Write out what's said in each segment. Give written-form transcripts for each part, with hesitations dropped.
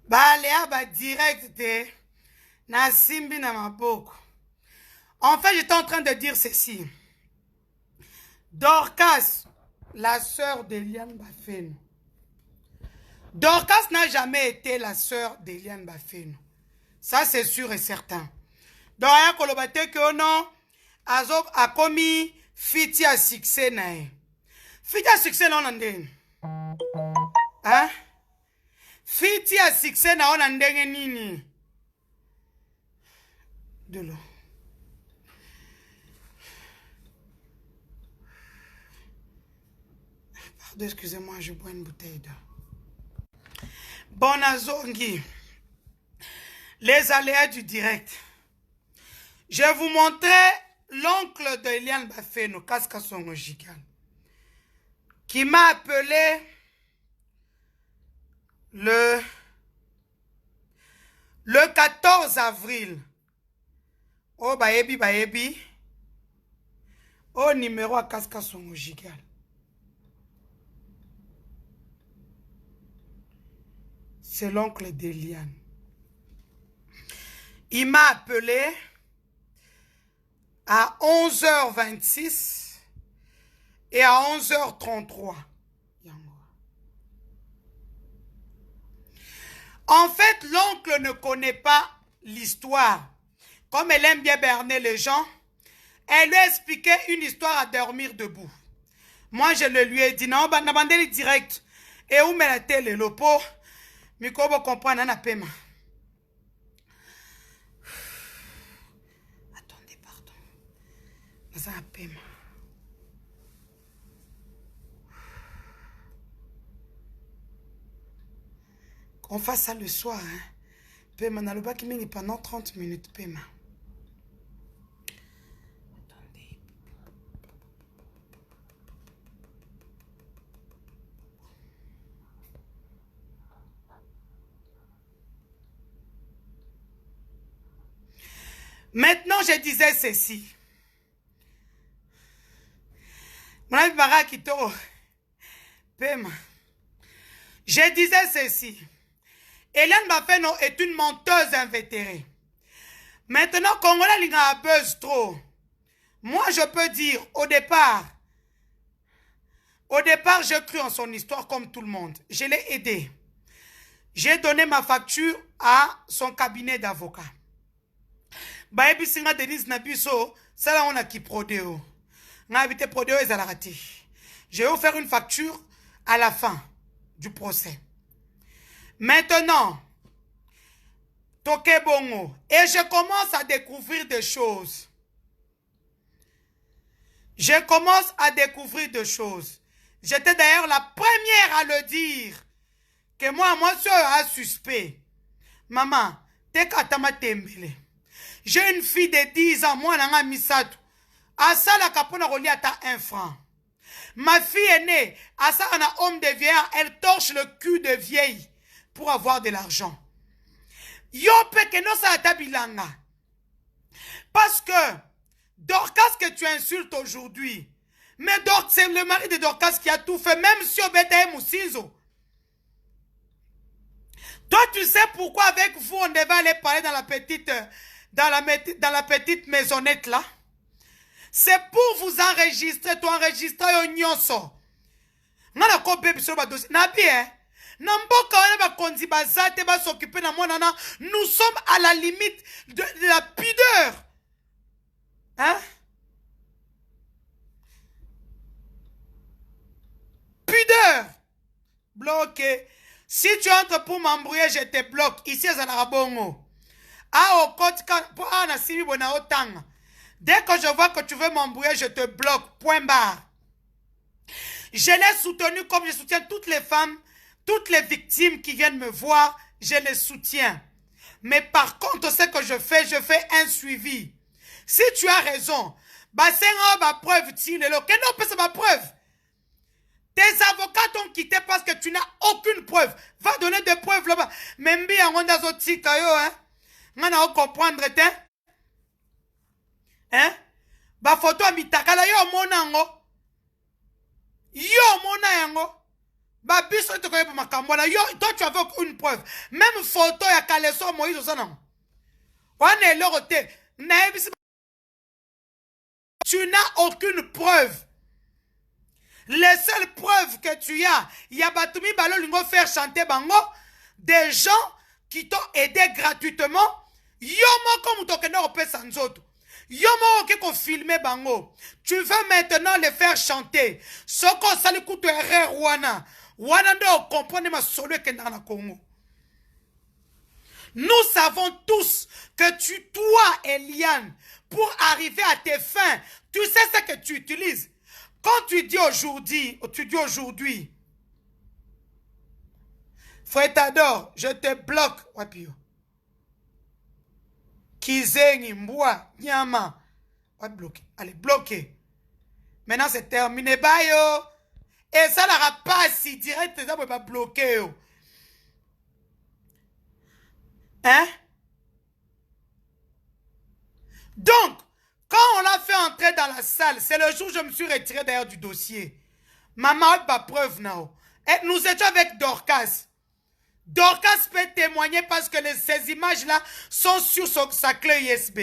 Balea ba direct te na simbi na maboko. En fait, j'étais en train de dire ceci. Dorcas, la sœur d'Eliane Bafeno. Dorcas n'a jamais été la sœur d'Eliane Bafeno. Ça, c'est sûr et certain. Donc, il y a kolobate que non, Azok a commis fiti à succès nae. Fiti à succès non andeng. Hein? Fiti à succès na on andeng nini. De l'eau. Pardon, excusez-moi, je bois une bouteille d'eau. Bon azongi. Les aléas du direct. Je vous montrais l'oncle de Eliane Bafeno, Kaska Songojigal, qui m'a appelé le 14 avril. Oh, baebi. Au numéro à Kaska Songojigal. C'est l'oncle d'Eliane. Il m'a appelé à 11h26 et à 11h33. En fait, l'oncle ne connaît pas l'histoire. Comme elle aime bien berner les gens, elle lui a expliqué une histoire à dormir debout. Moi, je le lui ai dit, non, bah, n'abandonne direct. Et où me la télé, le pot, mais comment comprendre, n'a pas. Attendez, pardon. Ça a paiement. Qu'on fasse ça le soir, hein. Paiement, dans le bac, il mène pendant 30 minutes, paiement. Attendez. Maintenant, je disais ceci. Mon ami Barakito, paiement. Je disais ceci. Eliane Bafeno est une menteuse invétérée. Maintenant, Congolais Linga a buzz trop. Moi, je peux dire, au départ, j'ai cru en son histoire comme tout le monde. Je l'ai aidé. J'ai donné ma facture à son cabinet d'avocat. Baebi singa Denise Nabiso, ça là on a qui prodéo. On a habité prodéo et zalarati. J'ai offert une facture à la fin du procès. Maintenant, Toke Bongo, et je commence à découvrir des choses. Je commence à découvrir des choses. J'étais d'ailleurs la première à le dire. Que moi, je suis un suspect. Maman, t'es katama tembele. J'ai une fille de 10 ans, moi, nanga misato. Asa la kapona roli ata 1 franc. Ma fille est née, asa ana homme de vieillard, elle torche le cul de vieille pour avoir de l'argent. Yo peke no sa tabilanga. Parce que Dorcas que tu insultes aujourd'hui, mais c'est le mari de Dorcas qui a tout fait, même si Obétaï Moussinzo. Toi, tu sais pourquoi avec vous, on devait aller parler dans la petite maisonnette là? C'est pour vous enregistrer, tu enregistrer au nyonso. Nana ko bébé sur ma dossier. Na bien. Namboka wana ba konzi bazate ba s'occuper na moi nana. Nous sommes à la limite de la pudeur. Hein? Pudeur. Bloqué. Si tu entres pour m'embrouiller, je te bloque. Ici, à Zanarabongo. Ah, au côté, pour Anna Simi Bonaotang. Dès que je vois que tu veux m'embrouiller, je te bloque. Point barre. Je l'ai soutenu comme je soutiens toutes les femmes, toutes les victimes qui viennent me voir, je les soutiens. Mais par contre, ce que je fais un suivi. Si tu as raison, bah c'est ma preuve, c'est ma preuve. Tes avocats t'ont quitté parce que tu n'as aucune preuve. Va donner des preuves là-bas. Même bien, on a des hein. On a comprendre, hein? Ba photo a mitakala yo monango. Yo mona yango. Babiso te connaît pour ma cambona. Yo, toi tu avais une preuve. Même photo ya Kaleso Moïse ça non. On est là côté. Tu n'as aucune preuve. Les seules preuves que tu as, il y a Batumi Balolingo faire chanter bango des gens qui t'ont aidé gratuitement. Yomo comme tu connais au peu sans autre. Yomo qui qu'on filmé bango. Tu veux maintenant les faire chanter. Ce qu'on s'allait coûter erreur wana. Wana do comprendre ma solo que dans la Congo. Nous savons tous que toi, Eliane, pour arriver à tes fins, tu sais ce que tu utilises. Quand tu dis aujourd'hui, frère Tador, je te bloque. Wapio. Kizengi, Mboua, Nyama. Bloqué. Allez, bloqué. Maintenant, c'est terminé. Bye, yo. Et ça n'aura pas si direct, ça ne pas bloquer. Yo. Hein? Donc, quand on l'a fait entrer dans la salle, c'est le jour où je me suis retiré d'ailleurs du dossier. Maman a pas preuve, now. Et nous étions avec Dorcas. Dorcas peut témoigner parce que ces images-là sont sur sa clé USB.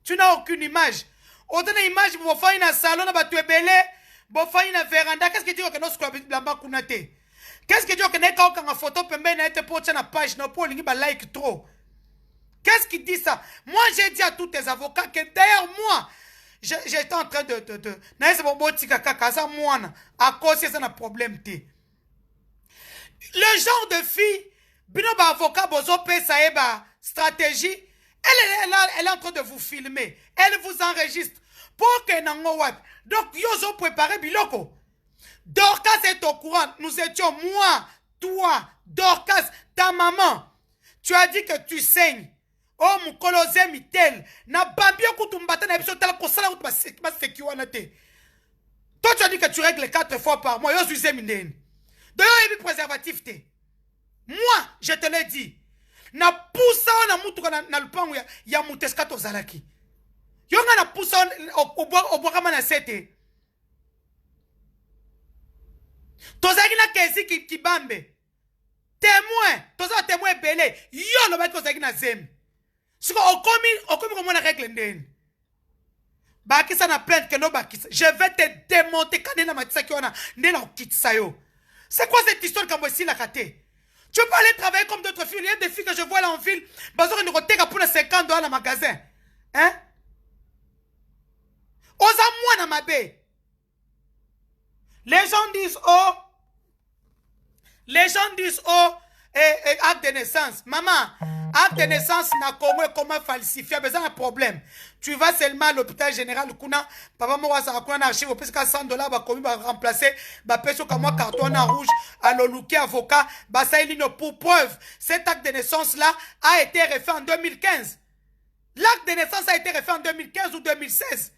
Tu n'as aucune image. Autant d'image, vous faites un salon, vous faites un véranda. Qu'est-ce que tu dis que nous sommes qu'est-ce que tu dis que nous sommes en photo pour une page, pour like trop. Qu'est-ce qui dit ça? Moi, j'ai dit à tous tes avocats que d'ailleurs, moi, j'étais en train de... à cause de ça, problème. Le genre de fille, bino ba avocat bozo pesa eba stratégie, elle est en train de vous filmer, elle vous enregistre pour que nango wat. Donc yozo préparé biloko. Dorcas est au courant, nous étions moi, toi, Dorcas, ta maman. Tu as dit que tu saignes. Oh mon colosé mitel, na babio kutumbata na episode tala kosala ut ba sekiwana te. Toi tu as dit que tu règles 4 fois par mois, yo suis zeminen. D'ailleurs, il y a préservatif. Moi, je te l'ai dit. Na poussa na mutuka na lupangu ya muteskato zalaki. Yonga na poussa au bois na sete. Tozaki na kezi ki bambe. Témoin, toza témoin belé. Yo no ba tozaki na zem. Siko okomi comme na règle ndeni. Ba kisa na plainte que no ba kisa. Je vais te démonter quand na matisa ki wana ndena okitsa yo. C'est quoi cette histoire quand moi ici la raté? Tu peux aller travailler comme d'autres filles. Il y a des filles que je vois là en ville. Bazor une rotega pour les 50 $ dans magasin. Hein? Osa moi dans ma baie. Les gens disent oh. Les gens disent oh. Acte de naissance. Maman, acte de naissance n'a comment falsifier. Besoin un problème. Tu vas seulement à l'hôpital général. Kuna, papa moi ça a un archive. Parce que 100 $, bah commis va remplacer. Bah peso comme moi carton en rouge. À l'oloqué avocat. Bah ça il pour preuve. Cet acte de naissance là a été refait en 2015. L'acte de naissance a été refait en 2015 ou 2016.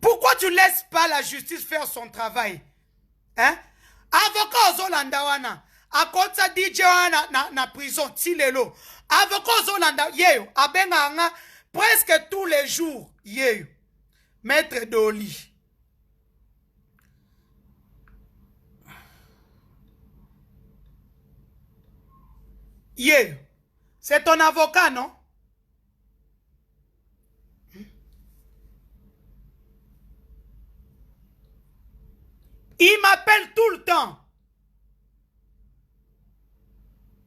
Pourquoi tu ne laisses pas la justice faire son travail? Hein? Avocat Zolanda wana. A kota DJ wana na prison tilelo. Avocat Zolanda yeyo. Abenga anga presque tous les jours. Yeyo. Maître Doli. Yeyo. C'est ton avocat, non? Il m'appelle tout le temps.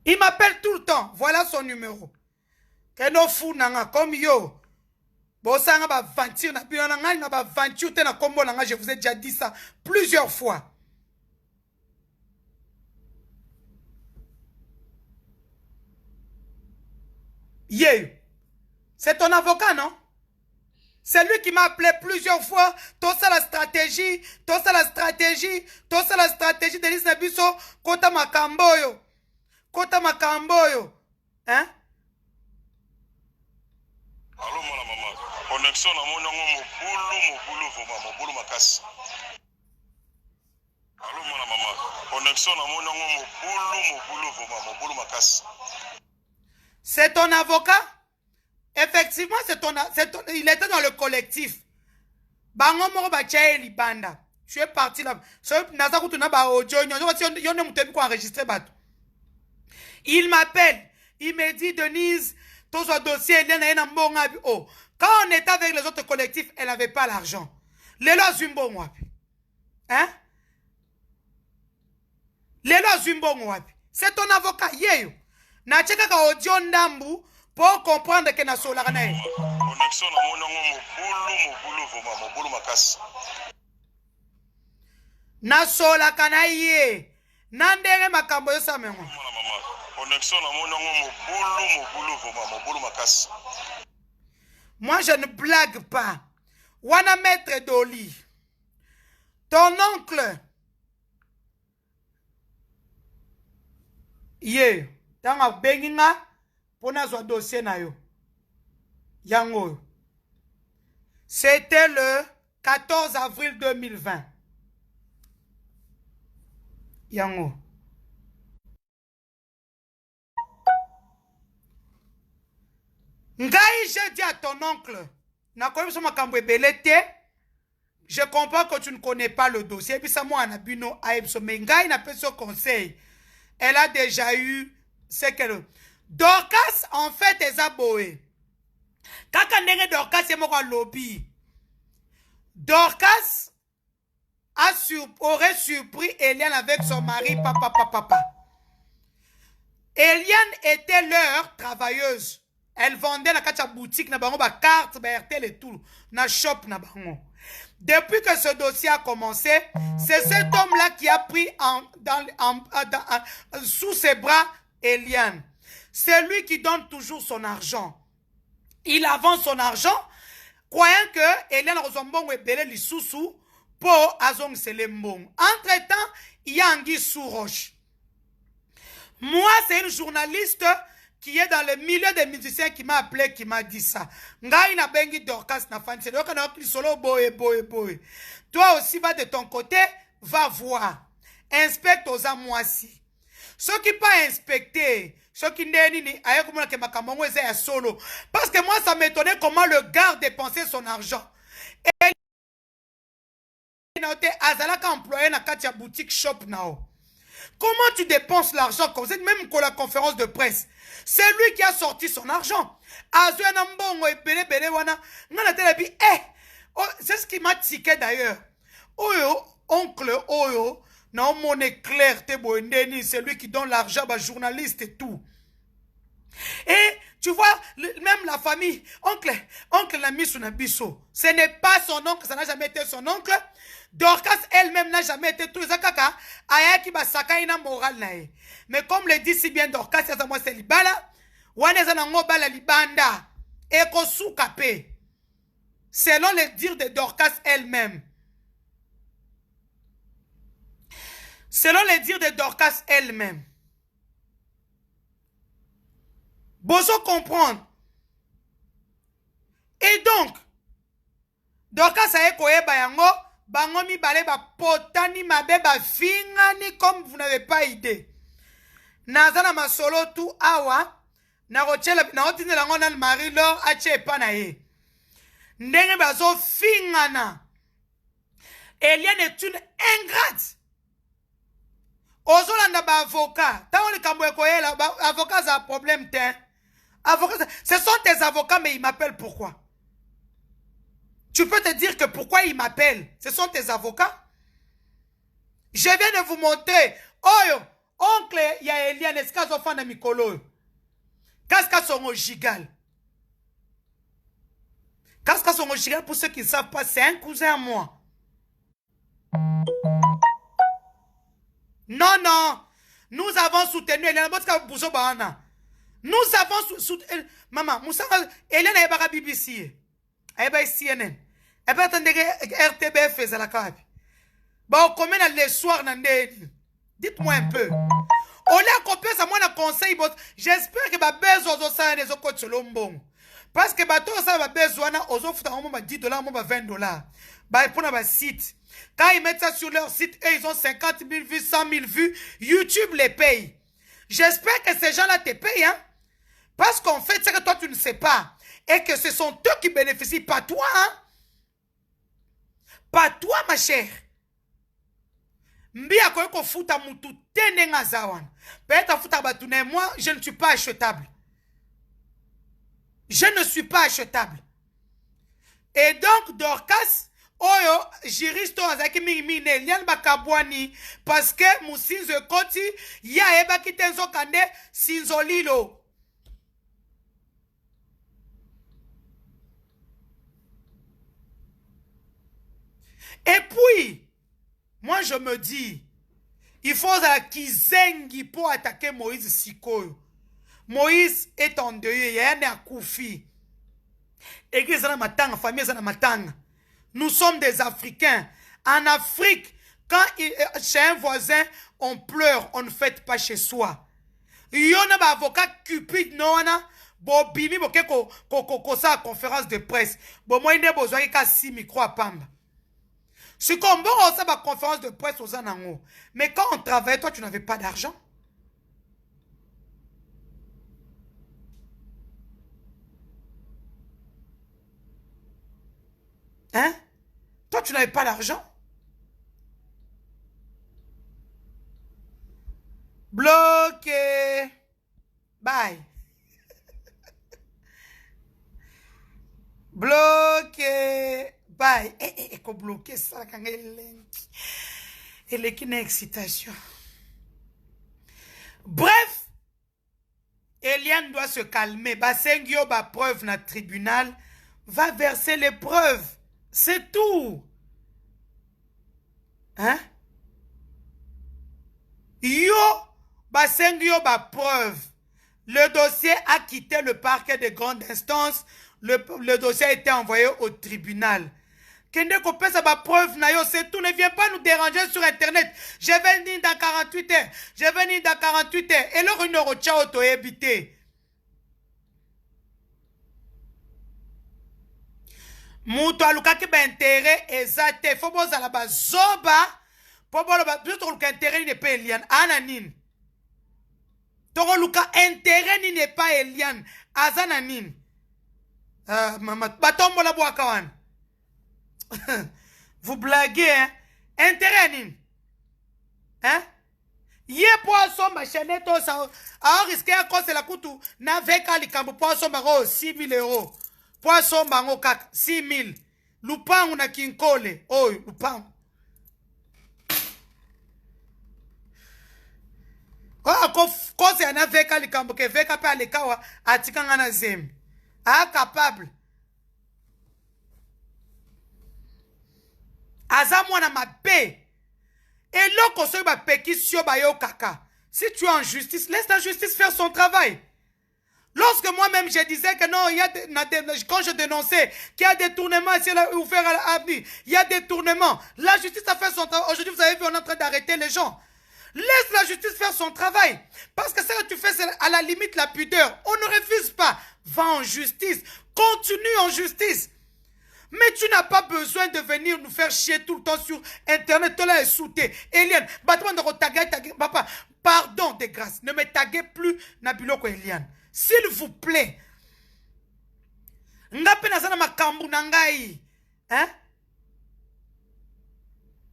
Il m'appelle tout le temps. Voilà son numéro. Keno fou nanga comme yo. Bosanga ba venture na biyo nanga na ba venture te na kombo nanga, je vous ai déjà dit ça plusieurs fois. Yeah. C'est ton avocat, non? C'est lui qui m'a appelé plusieurs fois. Tout ça la stratégie. Tout ça la stratégie. Tout ça la stratégie de l'Isnabiso. Kota Makamboyo. Kota Makamboyo. Hein? Allô, mon maman. Connexion à mon nom, mobulu, makasi. Allô, mon maman. Connexion à mon nom, mobulu, makasi. C'est ton avocat? Effectivement, il était dans le collectif. Bango moko bachaye libanda. Tu es parti là. Il m'appelle. Il me dit, Denise, ton dossier, oh. Quand on était avec les autres collectifs, elle n'avait pas l'argent. Lelo Zumbo Mwapi. Hein? Lelo Zumbo Mwapi. C'est ton avocat. Yeyo. Na cheka ka audio ndambu pour comprendre que na sola kana. Connexion na monongo mobulu voma mobulu makasi. Na sola kana ye. Nandenge makambo yo sa mengo. Connexion na monongo mobulu voma mobulu makasi. Moi je ne blague pas. Wana maître Doli. Ton oncle. Ye. Tanga benginga. Pona zo dossier na yo. Yango. C'était le 14 avril 2020. Yango. Ngai, j'ai dit à ton oncle, je comprends que tu ne connais pas le dossier. Puis ça, moi, mais Ngai n'a pas ce conseil. Elle a déjà eu ce qu'elle. Dorcas, en fait, est aboé. Kaka ndenge Dorcas, c'est mon lobby. Dorcas aurait surpris Eliane avec son mari, papa. Eliane était leur travailleuse. Elle vendait la kacha boutique, na bango ba carte, ba RTL et tout, na shop na bango. Depuis que ce dossier a commencé, c'est cet homme-là qui a pris sous ses bras Eliane. C'est lui qui donne toujours son argent. Il avance son argent, croyant que Eliane Rosombong est belé li sous pour azong selembong. Entre-temps, il y a Anguille sous roche. Moi, c'est une journaliste qui est dans le milieu des musiciens qui m'a appelé, qui m'a dit ça. Ngai na bengi Dorcas na fancy. Boy. Toi aussi, va de ton côté, va voir. Inspecte aux amoisi. Ceux qui pas inspecté, ceux qui n'est solo. Parce que moi, ça m'étonnait comment le gars dépensait son argent. Et il a employé dans la boutique shop now. Comment tu dépenses l'argent comme ça, même pour la conférence de presse? C'est lui qui a sorti son argent. C'est ce qui m'a tiqué d'ailleurs. Oyo, oncle, oyo, non, mon éclair, c'est lui qui donne l'argent aux journalistes et tout. Et tu vois, même la famille, oncle l'a mis sur un biseau. Ce n'est pas son oncle, ça n'a jamais été son oncle. Dorcas elle-même n'a jamais été tout ça kaka. Aya ki basaka ina moral nae. Mais comme le dit si bien Dorcas, c'est libala. Waneza na ngobala libanda. Eko soukape. Selon les dires de Dorcas elle-même. Selon les dires de Dorcas elle-même. Bozo comprendre. Et donc, Dorcas a ekoye bayango. Bangomi bale ba potani mabe ba fingani comme vous n'avez pas idée. Nazana masolo tout awa. Na rochela na otine la ngona mari lor ache pa na ye. Ndenge bazo fingana. Eliane est une ingrate. Ozolanda ba avocat. Tant le kambo ekoye la avocat a un problème ten. Avocat, ce sont tes avocats mais ils m'appellent pourquoi? Tu peux te dire que pourquoi ils m'appellent? Ce sont tes avocats? Je viens de vous montrer. Oh, oncle, il y a Eliane, est-ce qu'ils ont fait un mikolo? Qu'est-ce qu'ils sont au gigal? Qu'est-ce qu'ils sont au gigal pour ceux qui ne savent pas? C'est un cousin à moi. Non. Nous avons soutenu Eliane. Nous avons soutenu. Maman, Eliane est à BBC. Elle est à CNN. Elle peut attendre RTBF et la cape. Bon, combien les soirs dites-moi un peu. On a copié ça, moi, un conseil. J'espère que ma besoin de ça, les autres sur l'ombon. Parce que bateau ça va besoin, aux autres, $10, $20. Bah, pour notre site. Quand ils mettent ça sur leur site, eux, ils ont 50 000 vues, 100 000 vues. YouTube les paye. J'espère que ces gens-là te payent, hein. Parce qu'en fait, c'est que toi, tu ne sais pas. Et que ce sont eux qui bénéficient, pas toi. Hein? Pas toi, ma chère. Mbia ko futa mutu tenenga zawan. Peut-être futa batune, moi, je ne suis pas achetable. Je ne suis pas achetable. Et donc, Dorcas, oyo, juriste azaki mine, lian bakabwani, parce que musinzo koti, ya eba kitenzo kande, sinzolilo. Et puis, moi je me dis, il faut kizengi pour attaquer Moïse Sikoyo. Moïse est en deuil, il y a un akoufi. Église na matanga, famille na matanga. Nous sommes des Africains. En Afrique, quand chez un voisin, on pleure, on ne fête pas chez soi. Il y a un avocat cupide, non, bobimi, ko sa conférence de presse. Bon, moi, il y a besoin de 6 micros à Pamba. C'est comme bon, on a conférence de presse aux Anango. Mais quand on travaille, toi, tu n'avais pas d'argent. Hein? Toi, tu n'avais pas d'argent. Bloqué. Bye. Bloqué. Bye. Et qu'on bloqué ça quand elle est une excitation. Bref, Eliane doit se calmer. Basengio ba preuve na tribunal va verser les preuves. C'est tout. Hein? Yo basengio ba preuve. Le dossier a quitté le parquet de grande instance. Le dossier a été envoyé au tribunal. Kende ko pesa ba preuve na yo, c'est tout. Ne viens pas nous déranger sur internet. Je vais venir dans 48 heures. Je vais venir dans 48 heures. Et le renoro tchao to ebité. Mouto alukaki ba intérêt ezate. Faut boza la ba zoba. Po bolo ba plutôt luka intérêt ni pas Eliane. Ananin. Toro luka intérêt ni n'est pas Eliane. Azananin. Maman, batombo la bois kawan. Vous blaguez, hein? Intérêt, Nine. Hein? Yé poisson, ma chaîne, tout ça. A risqué à cause de la couture. N'avec à l'icambo, poisson, baro, 6 000 euros. Poisson, bango, 6 000. Lupin, on a qui colle. Oh, lupin. Ah, cause un avec à l'icambo, que veka pa l'ikawa, a tikangana zem. Ah, capable. Aza mwana mabe. Et l'autre se ba pétition ba yo kaka. Si tu es en justice, laisse la justice faire son travail. Lorsque moi-même je disais que non, il y a quand je dénonçais qu'il y a des tournements ici ouvert à l'avenir, il y a des tournements. La justice a fait son travail. Aujourd'hui, vous avez vu, on est en train d'arrêter les gens. Laisse la justice faire son travail. Parce que ce que tu fais, c'est à la limite la pudeur. On ne refuse pas. Va en justice. Continue en justice. Mais tu n'as pas besoin de venir nous faire chier tout le temps sur Internet. Tu l'as sauté. Eliane, papa, pardon de grâce. Ne me taguez plus Nabiloko Eliane. S'il vous plaît. Ngape nazana makambu nangai. Hein?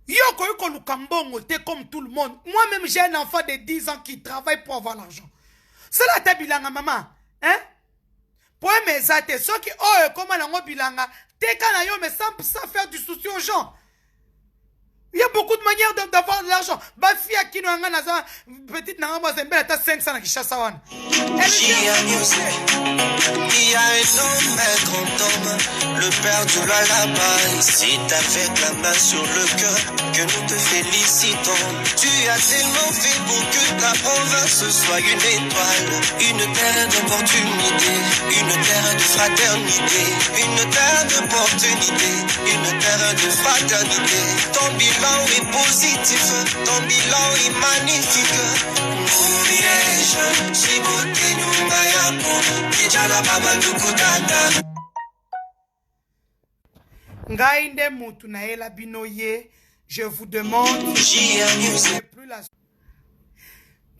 Yoko yoko lukambongo, t'es comme tout le monde. Moi-même, j'ai un enfant de 10 ans qui travaille pour avoir l'argent. C'est la tabilanga, maman. Hein? Pour mes athées, ceux qui ont comment l'ango bilanga, t'es quand mais sans faire du souci aux gens. Il y a beaucoup de manières d'avoir de l'argent. Bafi à qui nous avons une petite nangama zembele à 500 à Kishasa wan. Il y a un homme, un grand homme, le père du lullaby. C'est avec la main sur le cœur que nous te félicitons. Tu as tellement fait pour que ta province soit une étoile, une terre d'opportunité, une terre de fraternité, une terre d'opportunité, une terre de fraternité. Ton bilan est positif, ton bilan est magnifique. Ngainde mutu na ela binoye, je vous demande.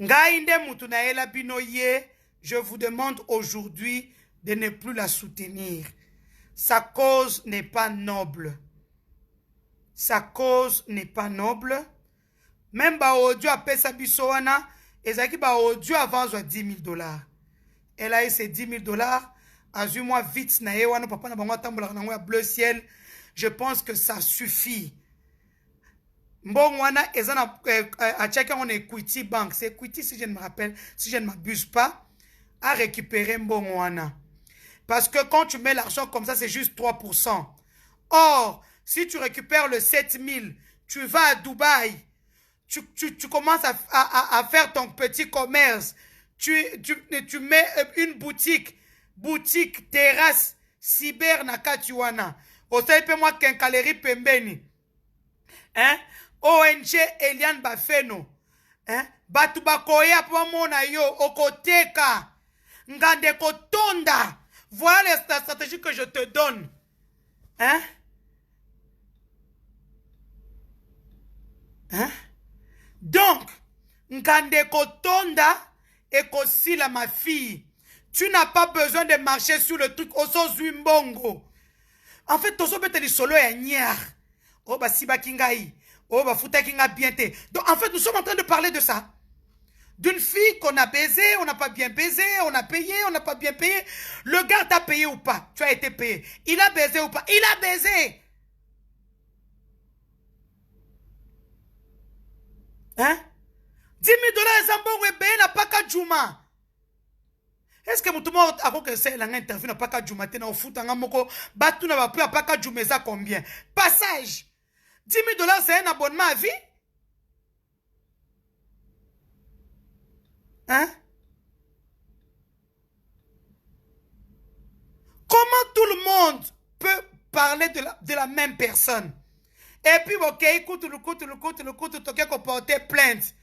Ngainde mutu na ela binoye, je vous demande aujourd'hui de ne plus la soutenir. Sa cause n'est pas noble. Sa cause n'est pas noble. Même ba audio appelle sa bisoana, ezaki ba audio avant 10 000 $. Elle a eu ses 10 000 $. Azui-moi vite na yewana papa na bango tambola na ngoya bleu ciel. Je pense que ça suffit. Mbongwana ezana a chacun on Equity Bank, c'est Equity si je ne me rappelle, si je ne m'abuse pas, à récupérer Mbongwana. Parce que quand tu mets l'argent comme ça, c'est juste 3%. Or, si tu récupères le 7 000, tu vas à Dubaï, tu commences à faire ton petit commerce, tu mets une boutique, terrasse, cyber nakatuana. Osaipe moi kenkaleri pembeni. Hein? ONG Eliane Bafeno. Hein? Batu bakoya po mona yo okoteka. Ngande kotonda. Voilà la stratégie que je te donne. Hein? Hein? Donc, ngande kotonda et kosila ma fille. Tu n'as pas besoin de marcher sur le truc oso zuimbongo. En fait, tozo bete solo ya nyar. Oh ba siba kingai. Oh ba futa kinga biente. Donc en fait, nous sommes en train de parler de ça. D'une fille qu'on a baisé, on n'a pas bien baisé, on a payé, on n'a pas bien payé. Le gars t'a payé ou pas? Tu as été payé. Il a baisé ou pas? Il a baisé. Hein? 10 000 $ Zambongo et n'a pas qu'à Juma. Est-ce que tout le monde a que c'est l'interview n'a pas qu'à Juma? T'es au foot, en moko, batou n'a pas qu'à Juma, ça combien? Passage. 10 000 $ c'est un abonnement à vie? Hein? Comment tout le monde peut parler de la même personne? Et puis, ok, écoute, tu as porté plainte.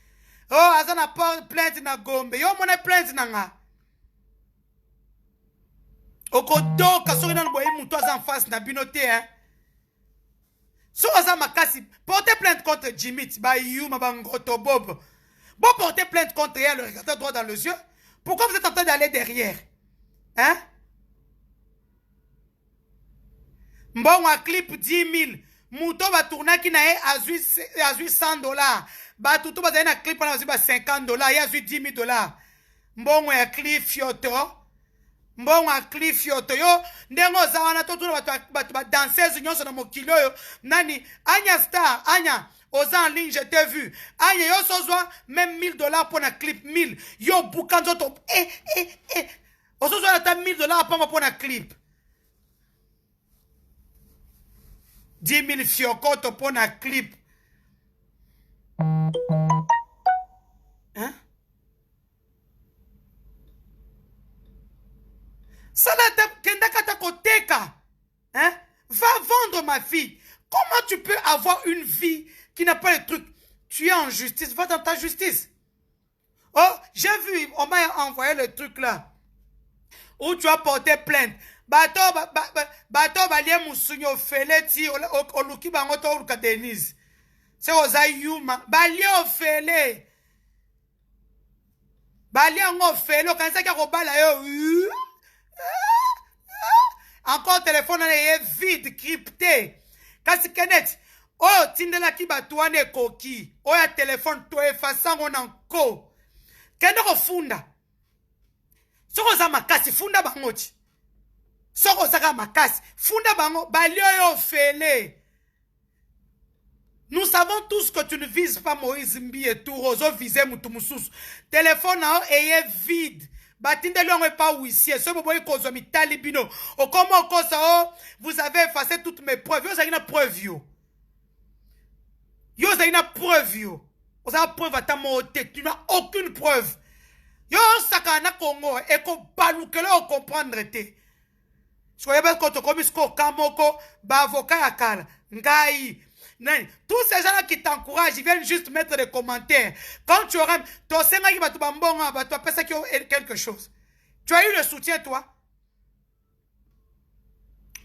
Oh, Azan a porté plainte na Gombe. Yo, mon plainte na nga. Okodo, kasori na boye mouto en face na binote, hein? So, Azan makasi, porter plainte contre Jimmy, ba you, ma bangoto bob. Bon, porter plainte contre elle, le regarder droit dans les yeux. Pourquoi vous êtes en train d'aller derrière? Hein? Bon, un clip 10 000. Mouto va tourner qui n'a à 100 $. Bah, tout va donner un clip pendant 50 $. Il y a 10 000 $. Bon, un clip fioto. Bon, un clip fioto. Yo, n'engo zawana tout va danser union sur mon kilo. Nani, Anya Star, Anya. Aux en ligne, je t'ai vu. Anya, yo, sozwa, même 1 000 $ pour un clip 1000. Yo, boucan zoto. Au sozwa, t'as 1 000 $ pour un clip. 10 000 fiokoto pour un clip. Hein? Ça là, kendaka koteka. Hein? Va vendre ma fille. Comment tu peux avoir une vie qui n'a pas de truc? Tu es en justice, va dans ta justice. Oh, j'ai vu, on m'a envoyé le truc là. Où tu as porté plainte. Bato balie musunyo fele ti oluki bango to oluka Denise. C'est oza yuma. Balie ofele. Balie ngo fele. Kanisa kia kobala yo. Encore téléphone est vide, crypté. Kasi Kenneth. Oh, tindela ki batuane koki. Oh, ya téléphone to effaçant on encore. Kende ko funda. Soko za makasi funda bangoti. Soko zaka makasi funda bango balio yo fele. Nous savons tous que tu ne vises pas Moïse Mbi et tout rozo viser mutumusus. Téléphone est vide. Batinde l'on est pas huissier. Ce bobo est cause mi talibino. O comment ça vous avez effacé toutes mes preuves. Yo ça une preuve yo. Yo ça une preuve yo. Vous avez preuve à ta moté. Tu n'as aucune preuve. Yo sakana Congo et ko balukele o comprendre te. Soyez bien quand on commence kamoko ba avocat akala ngai. Tous ces gens-là qui t'encouragent, ils viennent juste mettre des commentaires. Quand tu auras ton senga qui va te bambonga, va te passer quelque chose. Tu as eu le soutien, toi.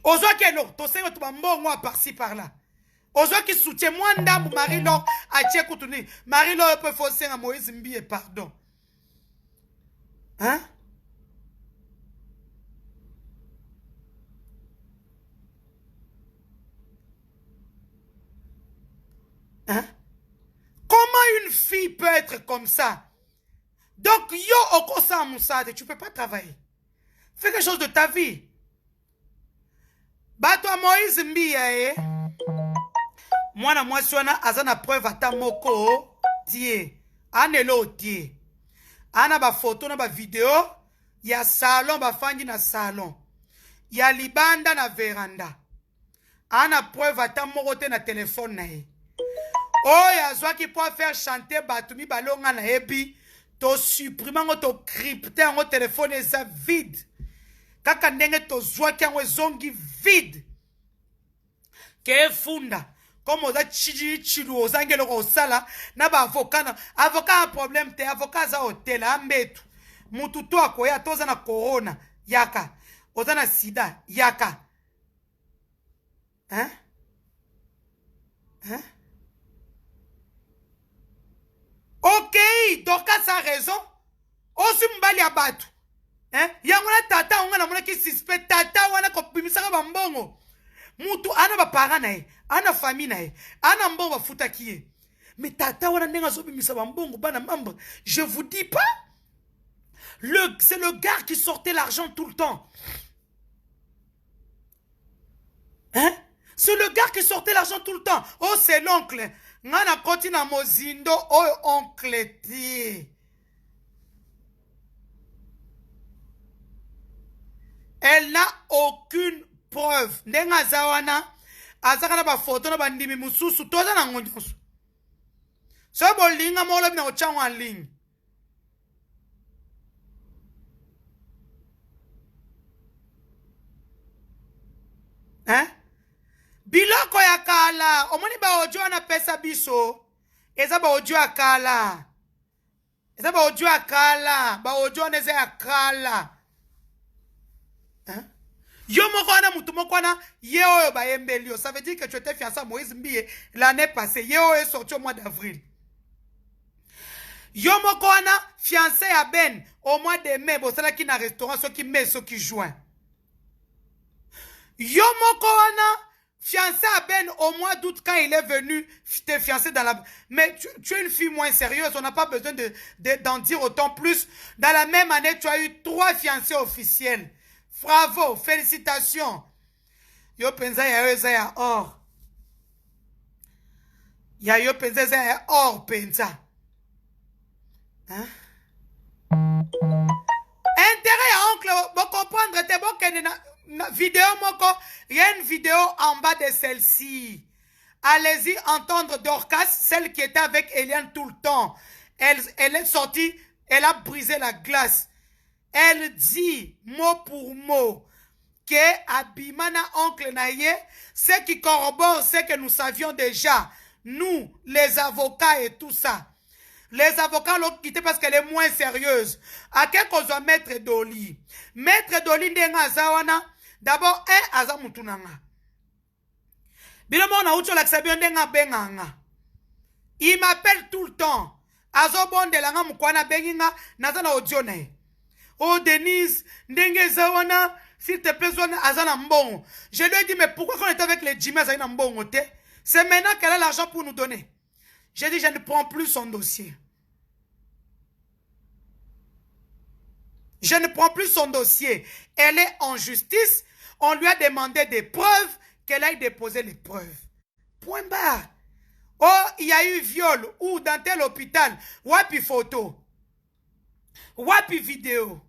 Ozo qui est là, ton senga te bambonga par-ci, par-là. Ozo qui soutient moi, ndam, Marie-Laure, à Tchèkoutuni. Marie-Laure peut fausser à Moïse Mbi et pardon. Hein? être comme ça. Donc, yo okosa moussade, tu peux pas travailler. Fais quelque chose de ta vie. Bato a Moïse Mbiya mwana mwasi wana aza na preuve ata moko tie. Anelo tie. Ana ba photo na ba video ya salon bafandi na salon. Ya libanda na veranda. Ana preuve ata moko te na téléphone na ye. Oyo azwaki po faire chanter bato mibalonga na yebi. To supprime yango to crypte yango telefone eza vide. Kaka ndenge to zwaki yango ezongi vide. Ke funda. Comme oza chilu ozangelo ko osala na ba avocat a problème te avocat za hotel ambetu. Mutu to akoya toza na corona yaka. Oza na sida yaka. Hein? Hein? Ok, Dorcas a raison. Osu mbali ya batu. Yango na tata onga na mona ki suspect tata wana ko bimisaka bambongo. Mutu ana ba parents na ye, ana famille na ye, ana mbongo bafuta kiye. Mais tata wana ndenga zo bimisa bambongo bana membre. Je vous dis pas. C'est le gars qui sortait l'argent tout le temps. Hein? C'est le gars qui sortait l'argent tout le temps. Oh, c'est l'oncle. Ngana koti na mozindo oyo oncle ti. Elle n'a aucune preuve. Ndenga zawana azaka na ba photo na bandimi mususu toza na ngonyoso. So bolinga molo bina ochango en ligne. Hein? Biloko ya kala, omoni ba ojo na pesa biso. Eza ba ojo ya kala. Eza ba ojo ya kala, ba ojo neze ya kala. Hein? Yo moko na mutu moko na ye oyo ba embelio. Ça veut dire que tu étais fiancé à Moïse Mbiye l'année passée. Ye oyo est sorti au mois d'avril. Yo moko na fiancé à Ben au mois de mai, bo sala ki na restaurant so ki mai so ki juin. Yo moko na fiancé à Ben au mois d'août quand il est venu te fiancé dans la... Mais tu es une fille moins sérieuse, on n'a pas besoin d'en dire autant plus. Dans la même année, tu as eu 3 fiancés officiels. Bravo, félicitations. Yo penza ya eza ya or. Ya yo penza eza ya or penza. Hein? Intérêt à oncle, bon comprendre, t'es bon que na vidéo moko, il y a une vidéo en bas de celle-ci. Allez-y entendre Dorcas, celle qui était avec Eliane tout le temps. Elle est sortie, elle a brisé la glace. Elle dit, mot pour mot, que Abimana oncle Naye, ce qui corrobore ce que nous savions déjà, nous, les avocats et tout ça. Les avocats l'ont quitté parce qu'elle est moins sérieuse. À quel qu'on soit Maître Doli? Maître Doli ndenga zawana, d'abord, aza mutunanga. Biloma na ucho laksabio ndenga benganga. Il m'appelle tout le temps. Azo bonde langa mukwana benginga, nazana odione. Oh Denise, ndenge zawana, s'il te plaît, azana mbongo. Je lui ai dit, mais pourquoi quand on était avec les Jimmy azana mbongo te? C'est maintenant qu'elle a l'argent pour nous donner. J'ai dit, je ne prends plus son dossier. Je ne prends plus son dossier. Elle est en justice. On lui a demandé des preuves, qu'elle aille déposer les preuves. Point barre. Oh, il y a eu viol. Ou dans tel hôpital. Wapi photo. Wapi vidéo.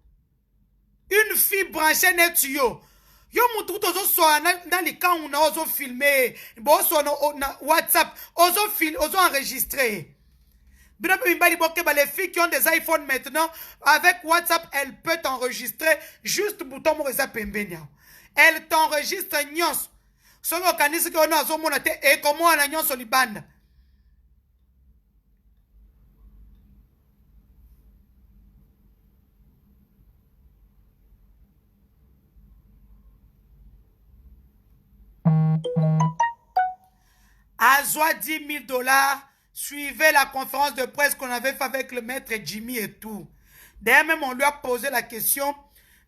Une fille branchée net tuyau. Yo mutu tozo soa dans les camps où on a filmé. Bon, na WhatsApp. Ozo enregistré. Les filles qui ont des iPhones maintenant, avec WhatsApp, elles peuvent t'enregistrer juste bouton Moreza Pembenia. Elle t'enregistre nyos. Son organisme qu'on a zo monate et comment on a nyos libanda. Azwa 10 000 $. Suivez la conférence de presse qu'on avait fait avec le maître Jimmy et tout. D'ailleurs, même on lui a posé la question.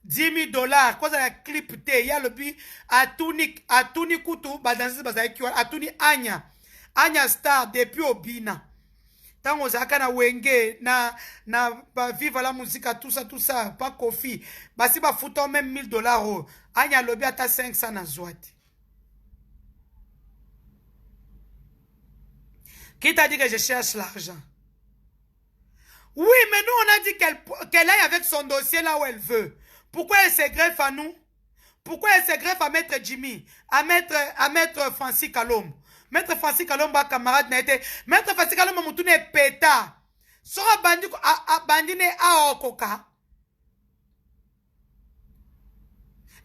10 000 $. Quoi ça la clip il y a le but à Tuni Kutu, à Tuni Anya. Anya Star depuis Obina. Tant aux akana wenge, na vive la musique, tout ça, pas Kofi. Bah si bah fouton même $1000, anya lobby ata 500 na zwati. Qui t'a dit que je cherche l'argent? Oui, mais nous on a dit qu'elle aille avec son dossier là où elle veut. Pourquoi elle se greffe à nous? Pourquoi elle se greffe à Maître Jimmy, à Maître Francis Kalom? Maître Francis Kalom, camarade n'a été. Maître Francis Kalom, mon tourné péta. Sera bandine à Okoka.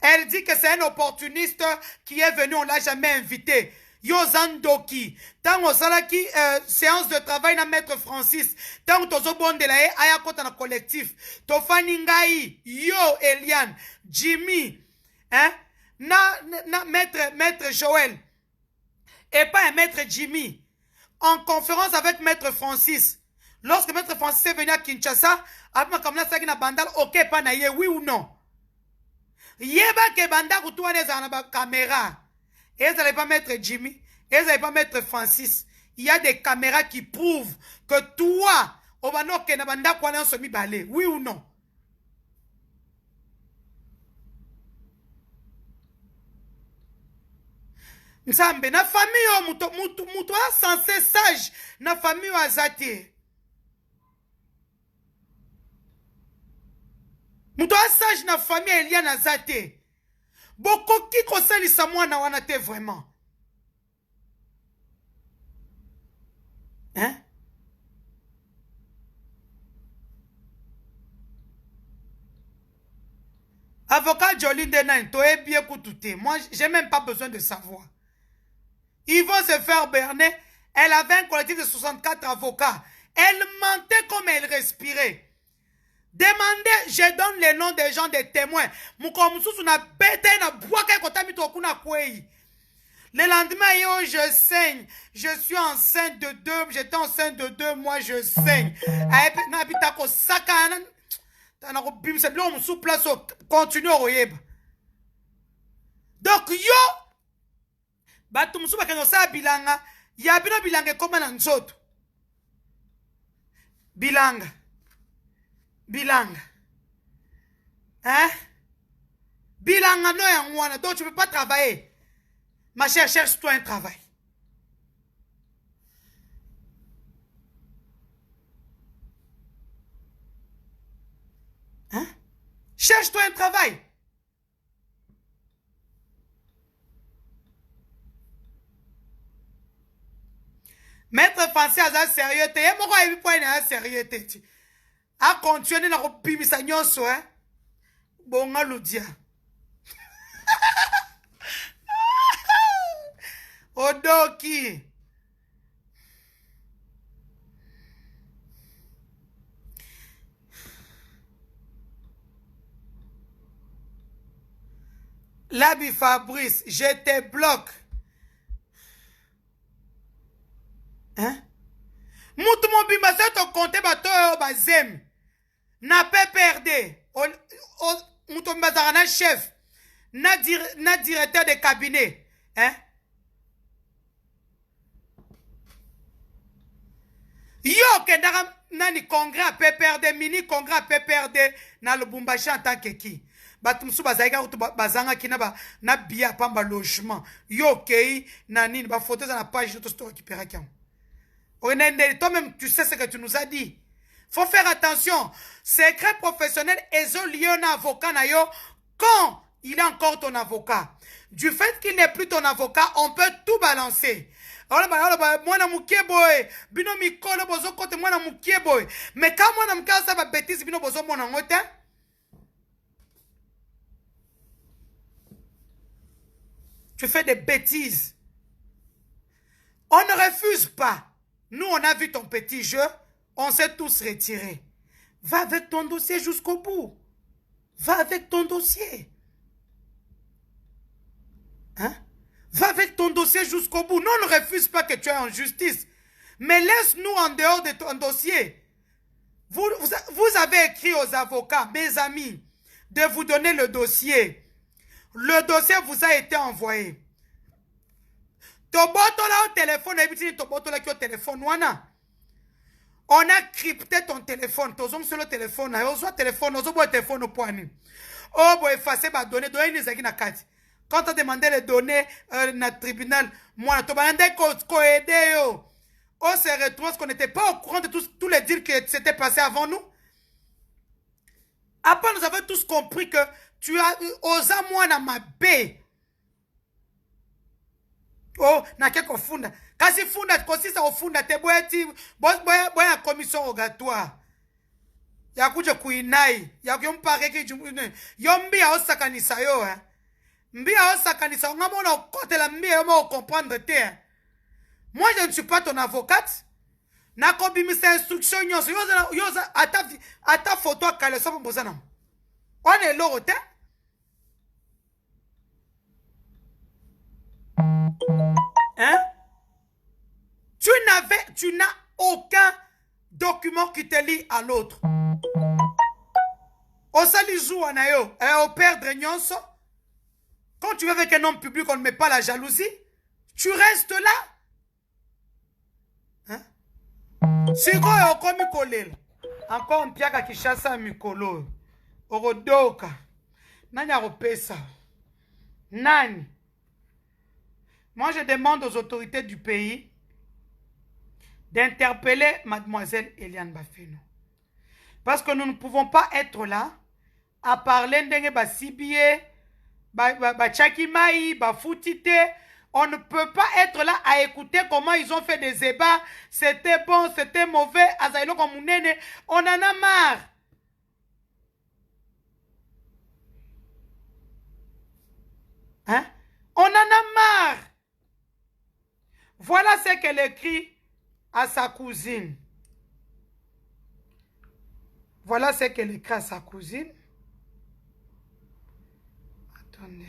Elle dit que c'est un opportuniste qui est venu, on l'a jamais invité. Yozandoki. Tant on salaki séance de travail na Maître Francis. Tant on tozo bon de la aya kota na collectif. Tofani ngai, yo Eliane, Jimmy, hein? Maître Joël. Et pas un Maître Jimmy. En conférence avec Maître Francis. Lorsque Maître Francis est venu à Kinshasa, après comme là ça qui na bandal, ok pas na ye, oui ou non? Yeba ke banda kutuane za na caméra. Et ils n'allaient pas mettre Jimmy. Et ils n'allaient pas mettre Francis. Il y a des caméras qui prouvent que toi, Obano Kenabanda Kwana Somi Balé. Oui ou non? Nzambe, na famille, muto censé sage, na famille azate. Muto sage na famille Eliane azate. Boko qui conseille sa mwana wana te vraiment. Hein? Avocat Jolie Denain, toi es bien coutouté. Moi, j'ai même pas besoin de savoir. Ils vont se faire berner. Elle avait un collectif de 64 avocats. Elle mentait comme elle respirait. Demandez, je donne les noms des gens, des témoins. Le lendemain, yo, je saigne. Je suis enceinte de 2. J'étais enceinte de 2 mois, je saigne. Continue au yeba. Donc, yo, batumsu bakenosa bilanga, yabino bilanga koma na nzoto. Bilanga. Bilanga. Hein? Bilanga no yangwana. Donc tu ne peux pas travailler. Ma chère, cherche-toi un travail. Hein? Cherche-toi un travail. Maître Français a sérieux. Tu es pourquoi il point à sérieux. A continuer na kopimisa nyonso hein. Bonga ludia. Odoki. Labi Fabrice, je te bloque. Hein? Moutou mon bimba se to compte bato bazem. Na pas perdre. Moutou mbazara na chef. Na directeur de cabinet. Hein? Yo kendara nani congrès a pas perdre, mini congrès a pas perdre na Lubumbashi en tant que qui. Batumsu bazaika bazanga kina ba na bia pamba logement. Yo kei nani ba photos na page to store récupérer quand. Toi-même, tu sais ce que tu nous as dit. Faut faire attention. Secret professionnel est lié à un avocat quand il est encore ton avocat. Du fait qu'il n'est plus ton avocat, on peut tout balancer. Mais quand moi je ça va bêtise, tu fais des bêtises. On ne refuse pas. Nous, on a vu ton petit jeu, on s'est tous retirés. Va avec ton dossier jusqu'au bout. Va avec ton dossier. Hein? Va avec ton dossier jusqu'au bout. Nous, on ne refuse pas que tu es en justice. Mais laisse-nous en dehors de ton dossier. Vous avez écrit aux avocats, mes amis, de vous donner le dossier. Le dossier vous a été envoyé. Toboto là au téléphone, et puis toboto là qui au téléphone, wana. On a crypté ton téléphone. Tozong sur le téléphone. On soit téléphone. On soit téléphone au point. Oh, bon, effacer ma donnée. Donner les na carte. Quand on a demandé les données dans le tribunal, moi, on a demandé qu'on aide. On se retrouve parce qu'on n'était pas au courant de tous les deals qui s'étaient passés avant nous. Après, nous avons tous compris que tu as osé moi dans ma baie. Oh, na quelque funda. Kasi funda, consiste au funda, te boya commission rogatoire. Ya kuja kuinai. Ya kuyompare ki yombi ya osakanisa yo, hein. Mbi ya osakanisa, ngamo na kote la mbi ya mo comprendre te, hein. Moi, je ne suis pas ton avocate. Nakobi mis instruction nyonso. Yoza ata photo kale so mbozana. On est là, hein? Tu n'as aucun document qui te lie à l'autre. Au salijou anayo, au perdre nyonso. Quand tu es avec un homme public, on ne met pas la jalousie. Tu restes là. Sikoyo okomi kolela. Encore mpiaka kishasa mikolo. Orodoka. Nani aropesa. Nani. Moi je demande aux autorités du pays d'interpeller mademoiselle Eliane Bafeno. Parce que nous ne pouvons pas être là à parler ndenge basibie, bachakimai, bafutite. On ne peut pas être là à écouter comment ils ont fait des débats. C'était bon, c'était mauvais. On en a marre. Hein? On en a marre. Voilà ce qu'elle écrit à sa cousine. Voilà ce qu'elle écrit à sa cousine. Attendez.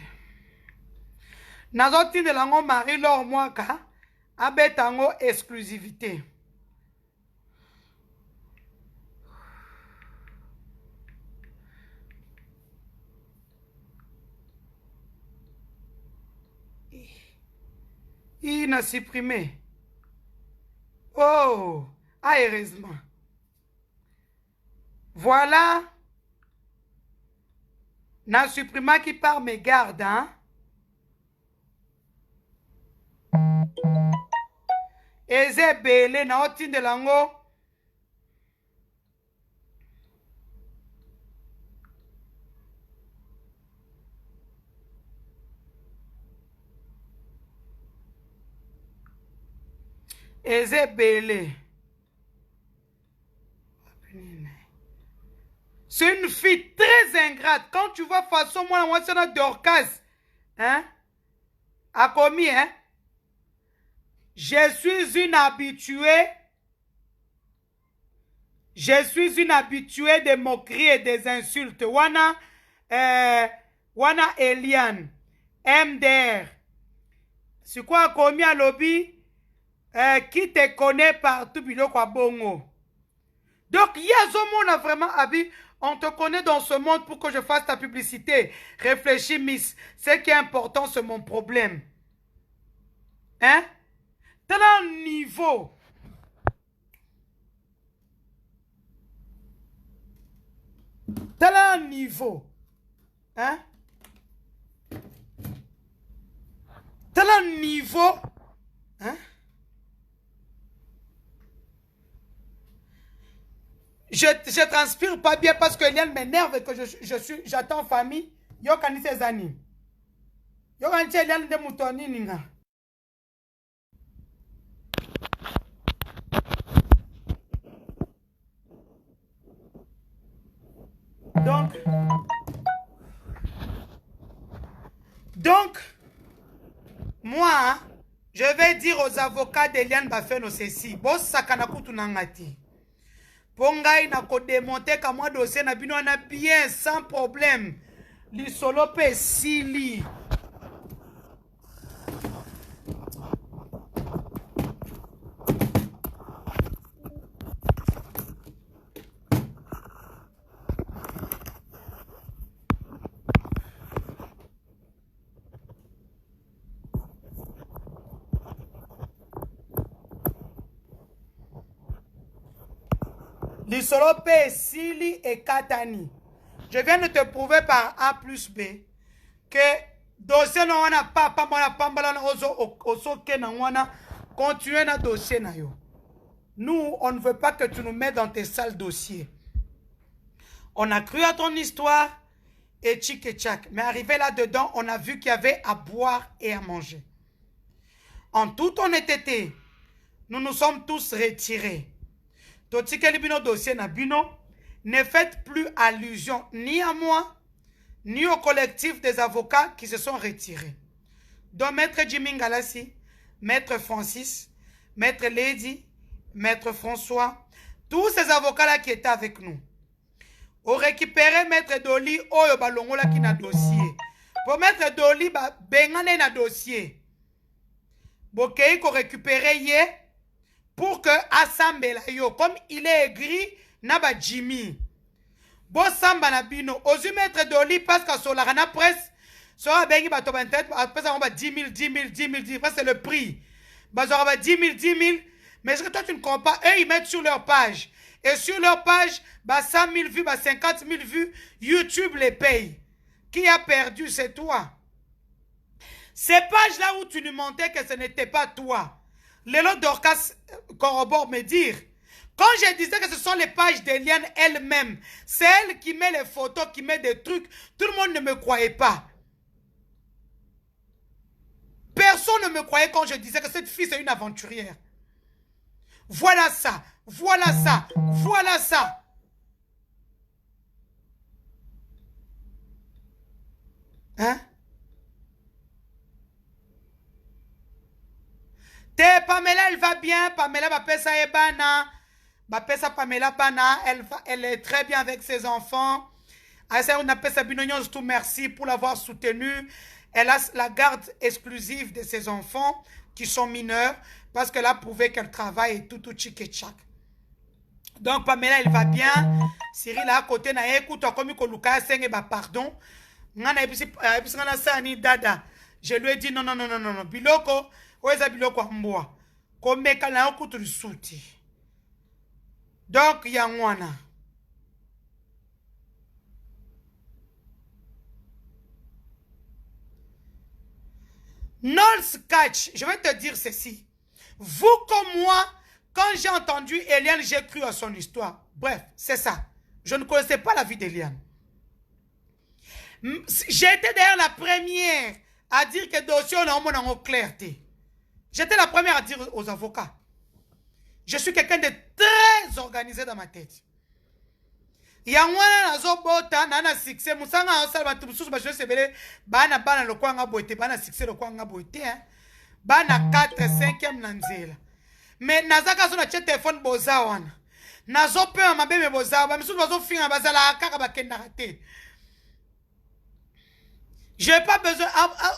Nazoti de lango mari lor mwaka abetango exclusivité. Il n'a supprimé. Oh, heureusement. Voilà. N'a supprimé qui par mes gardes, hein. Eze bele na otinde lango. Eze bele. C'est une fille très ingrate. Quand tu vois façon moi c'est notre Dorcas, hein, a commis, hein. Je suis une habituée. Je suis une habituée des moqueries et des insultes. Wana Eliane, MDR. C'est quoi commis à lobby? Qui te connaît partout, biloko bongo. Donc, il y a ce monde vraiment habit. On te connaît dans ce monde pour que je fasse ta publicité. Réfléchis, miss. Ce qui est important, c'est mon problème. Hein? Tel un niveau. Tel un niveau. Hein? Tel un niveau. Hein? Je transpire pas bien parce que Eliane m'énerve et que j'attends famille. Yo kani ses amis. Yo kani Eliane de moutoni ninga. Donc, moi, je vais dire aux avocats d'Eliane Bafeno ceci. Boss sakana kutu nangati. Pongai na ko démonter ka moi dossier na bino na bien sans problème. Li solo pe sili. Lisolo P, Sili et Katani. Je viens de te prouver par A plus B que dossier non wana pas mona pambala oso ke na wana continuer na dossier na yo. Nous, on ne veut pas que tu nous mettes dans tes sales dossiers. On a cru à ton histoire et tchic et tchac. Mais arrivé là-dedans, on a vu qu'il y avait à boire et à manger. En toute honnêteté, nous nous sommes tous retirés. Totikeli bino dossier na bino, ne faites plus allusion ni à moi, ni au collectif des avocats qui se sont retirés. Donc, Maître Jimmy Ngalassi, Maître Francis, Maître Lady, Maître François, tous ces avocats-là qui étaient avec nous. On récupérait Maître Doli, Oyo Balongola qui n'a dossier. Pour Maître Doli, Bengane n'a dossier. Bokei qu'on récupérait hier pour que Assemble yo, comme il est aigri, Naba Jimmy. Bo Samba Nabino, osu Maître Doli, parce qu'à Solarana Presse, Sora Bengi Bato Internet, après ça on va 10 000, 10 000, parce que c'est le prix. Bazora va 10 000. Mais est-ce que toi tu ne comprends pas? Eux ils mettent sur leur page. Et sur leur page, 100 000 vues, 50 000 vues, YouTube les paye. Qui a perdu? C'est toi. Ces pages-là où tu nous mentais que ce n'était pas toi. Lélo Dorcas corrobore me dire. Quand je disais que ce sont les pages d'Eliane elle-même, c'est elle qui met les photos, qui met des trucs, tout le monde ne me croyait pas. Personne ne me croyait quand je disais que cette fille c'est une aventurière. Voilà ça, voilà ça, voilà ça. Hein? Pamela, elle va bien. Pamela, Bapesa Ebana. Bapesa Pamela Bana. Elle est très bien avec ses enfants. On appelle ça Binognon, tout merci pour l'avoir soutenue. Elle a la garde exclusive de ses enfants qui sont mineurs parce qu'elle a prouvé qu'elle travaille et tout tchik et tchak. Donc Pamela, elle va bien. Cyril à côté na écoute comme il Luka senge ba pardon. Je lui ai dit non. Biloko, oeza biloko mboa. Comme kala okutu souti. Donc yangwana. Nols Catch, je vais te dire ceci. Vous comme moi, quand j'ai entendu Eliane, j'ai cru à son histoire. Bref, c'est ça. Je ne connaissais pas la vie d'Eliane. J'ai été d'ailleurs la première à dire que le dossier on a en clarté. J'étais la première à dire aux avocats. Je suis quelqu'un de très organisé dans ma tête. Yangwana nazo bota nana succès musanga osala tumususu ba jose bele bana le kwanga boite bana succès le kwanga boite hein bana 4 5e nanzela mais nazaka so na téléphone boza wana nazo pe mabeme boza ba misusu bazo finga bazala kaka bakenda raté. J'ai pas besoin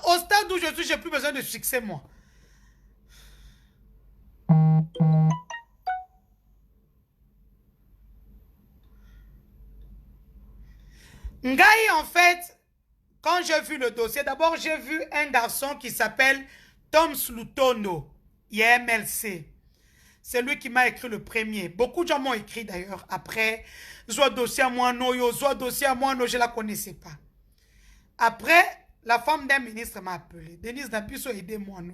au stade où je suis, j'ai plus besoin de succès moi. Ngai, en fait, quand j'ai vu le dossier, d'abord j'ai vu un garçon qui s'appelle Tom Slutono, IMLC. C'est lui qui m'a écrit le premier. Beaucoup de gens m'ont écrit d'ailleurs après. Soit dossier à moi, non, soit dossier à moi, non, je ne la connaissais pas. Après, la femme d'un ministre m'a appelé. Denise Nabiso, aidez-moi, non.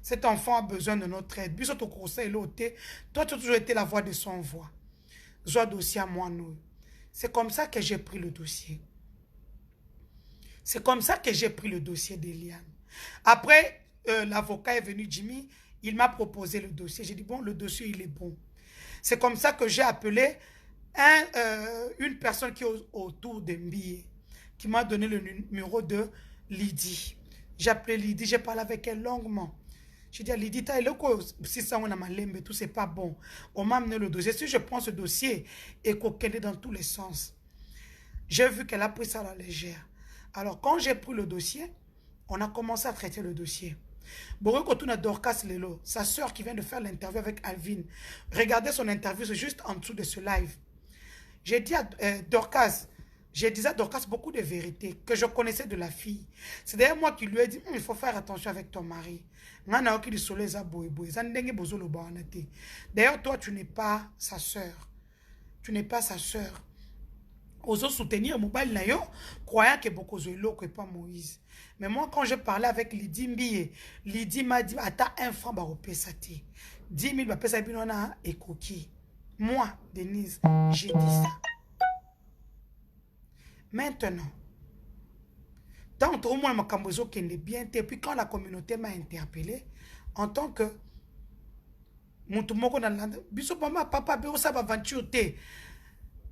Cet enfant a besoin de notre aide. Biso to conseil l'ôté. Toi, tu as toujours été la voix de son voix. Soit dossier à moi, non. C'est comme ça que j'ai pris le dossier. C'est comme ça que j'ai pris le dossier d'Eliane. Après, l'avocat est venu, Jimmy, il m'a proposé le dossier. J'ai dit, bon, le dossier, il est bon. C'est comme ça que j'ai appelé une personne qui est autour de Mbié, qui m'a donné le numéro de Lydie. J'ai appelé Lydie, j'ai parlé avec elle longuement. J'ai dit à Lydie, si ça on a mal tout, c'est pas bon. On m'a amené le dossier. Si je prends ce dossier et qu'on est dans tous les sens, j'ai vu qu'elle a pris ça à la légère. Alors, quand j'ai pris le dossier, on a commencé à traiter le dossier. Borokotuna Dorcas Lelo, sa soeur qui vient de faire l'interview avec Alvin. Regardez son interview, c'est juste en dessous de ce live. J'ai dit à Dorcas, j'ai dit à Dorcas beaucoup de vérités que je connaissais de la fille. C'est d'ailleurs moi qui lui ai dit, il faut faire attention avec ton mari. D'ailleurs, toi, tu n'es pas sa soeur. Tu n'es pas sa sœur. Oso soutenir Mobile Nayo, croyant que Bokozo est pas Moïse. Mais moi, quand je parlais avec Lydie Mbiye, Lydie m'a dit, attends, un franc, bah, repé ça 10 000, bah, pesa binona et coquille. Moi, Denise, j'ai dit ça. Maintenant, tant que moi, ma cambozo qui est bien, et puis quand la communauté m'a interpellé, en tant que Moutoumoko dans la biso papa, béo ça va aventure te.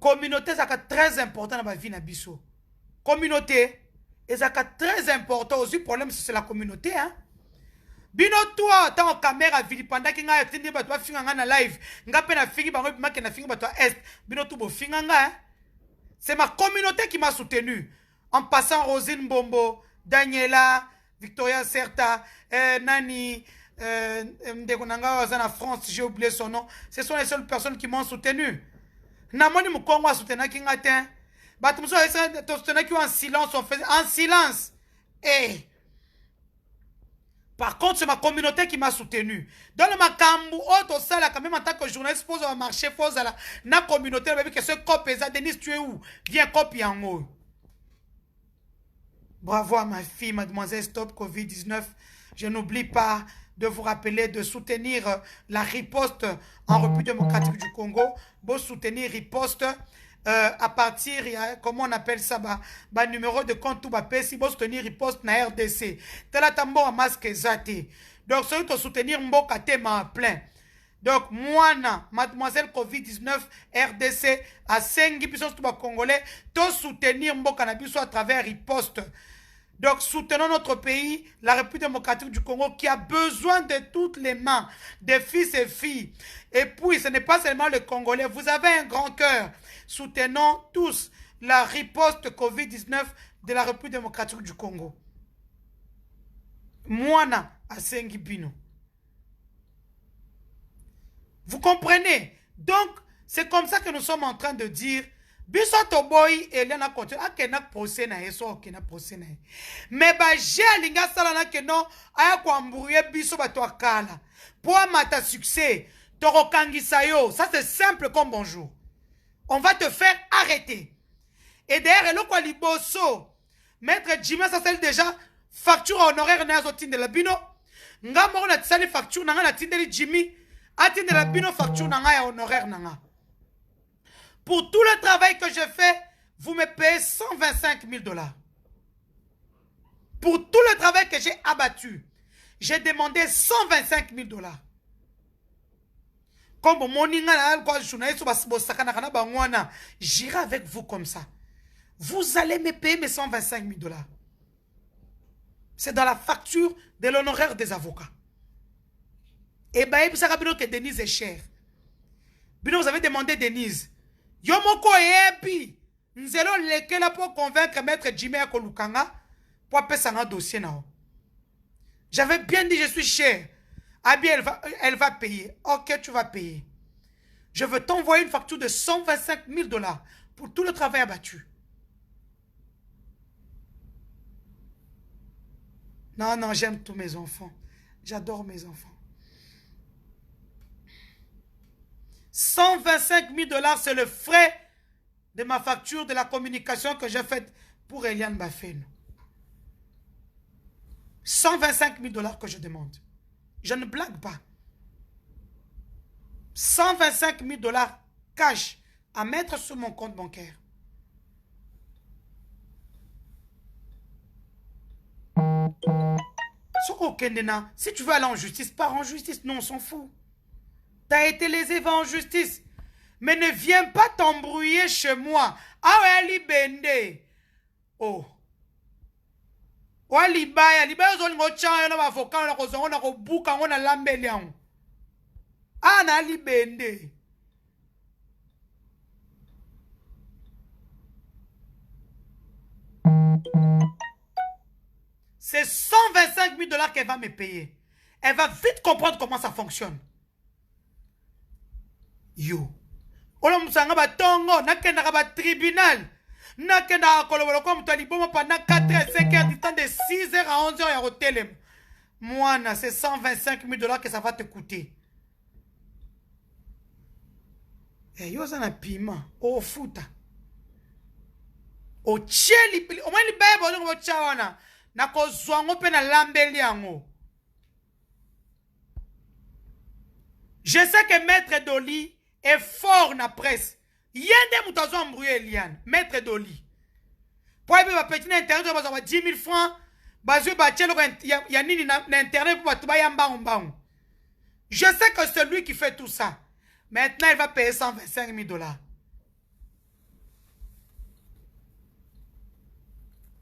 Communauté, c'est très important dans ma vie, na biso. Communauté, et c'est très important aussi, problème, c'est la communauté, hein. Bino toi, tant caméra, vilipanda, qui n'a pas de toi, finga na live, n'a pas na fingi, bah, na fingi, bah, toi, est, bino tout beau, finga, hein. C'est ma communauté qui m'a soutenu. En passant Rosine Bombo, Daniela, Victoria Certa, Nani, Ndekonanga, en France, j'ai oublié son nom. Ce sont les seules personnes qui m'ont soutenu. Namoni Mukongo a soutenu qui ngatin. Batumso a soutenu qui en silence, on faisait en silence. Et par contre, c'est ma communauté qui m'a soutenu. Dans le Makambu, autre salle, quand même en tant que journaliste, faut marcher, faut aller na communauté, que ce copie, Denis, tu es où? Viens copier en haut. Bravo à ma fille, mademoiselle Stop Covid-19. Je n'oublie pas de vous rappeler de soutenir la riposte en République démocratique du Congo. Vous soutenir riposte à partir, comment on appelle ça, numéro de compte tout si vous soutenir riposte na RDC. Tela tambo à masque zate. Donc, celui qui soutenir mboka tema plein. Donc, moi, mademoiselle Covid-19, RDC, à 5 puissance tout congolais, to soutenir mboka na biso à travers riposte. Donc, soutenons notre pays, la République démocratique du Congo, qui a besoin de toutes les mains, des fils et filles. Et puis, ce n'est pas seulement le Congolais. Vous avez un grand cœur. Soutenons tous la riposte Covid-19 de la République démocratique du Congo. Moana à Sengibino. Vous comprenez? Donc, c'est comme ça que nous sommes en train de dire. Biso toboy Eliana continue a kenak procès na yeso kenak procès na. Mais ba j'ai alinga sala na keno aya kwa mbouye biso bato akala. Pour mata succès, toro kangisa yo, ça c'est simple comme bonjour. On va te faire arrêter. Et derrière le quoi liboso, maître Jimmy ça c'est déjà facture honoraire na zotine de la bino. Nga mo na tsali facture na na tindeli Jimmy, atine de la bino facture na ya honoraire na. Pour tout le travail que je fais, vous me payez 125 000 $. Pour tout le travail que j'ai abattu, j'ai demandé 125 000 $. Comme mon j'irai avec vous comme ça. Vous allez me payer mes 125 000 $. C'est dans la facture de l'honoraire des avocats. Et bien, vous savez que Denise est chère. Vous avez demandé Denise. Yomoko epi nzelo lekela pour convaincre maître Jimmy Kolukanga pour appeler ça un dossier now. J'avais bien dit je suis cher. Abi elle va payer. Ok, tu vas payer. Je veux t'envoyer une facture de 125 000 $ pour tout le travail abattu. Non, non, j'aime tous mes enfants. J'adore mes enfants. 125 000 $, c'est le frais de ma facture de la communication que j'ai faite pour Eliane Bafeno. 125 000 $ que je demande. Je ne blague pas. 125 000 $ cash à mettre sur mon compte bancaire. Si tu veux aller en justice, pars en justice. Non, on s'en fout. T'as été lésé, va en justice. Mais ne viens pas t'embrouiller chez moi. Ah ouais, Ali Bende. Oh. Wa libaya, libaya zo ngo chanya na avocat na kozongo na kobuka ngo na lambeli yango. Ah na Ali Bende. C'est 125 000 $ qu'elle va me payer. Elle va vite comprendre comment ça fonctionne. Yo. Ola musanga batongo, nakenda ba tribunal. Nakenda kolobolo comme taliboma pendant 4 et 5 heures du temps de 6 heures à 11 heures ya hotel. Moi, c'est 125 000 $ que ça va te coûter. Yo za na piment. O futa. O tcheli. O mwen li baye bono ngo chawana. Na ko zwango pe na lambeli yango. Je sais que Maître Doli est fort na presse. Yende moutazo embrouillé Eliane. Maître Doli. Pour aller à petit internet, tu vas 10 000 francs. Bazou bachelo ya nini na internet pour tuba yamba mbang. Je sais que c'est lui qui fait tout ça. Maintenant, il va payer 125 000 $.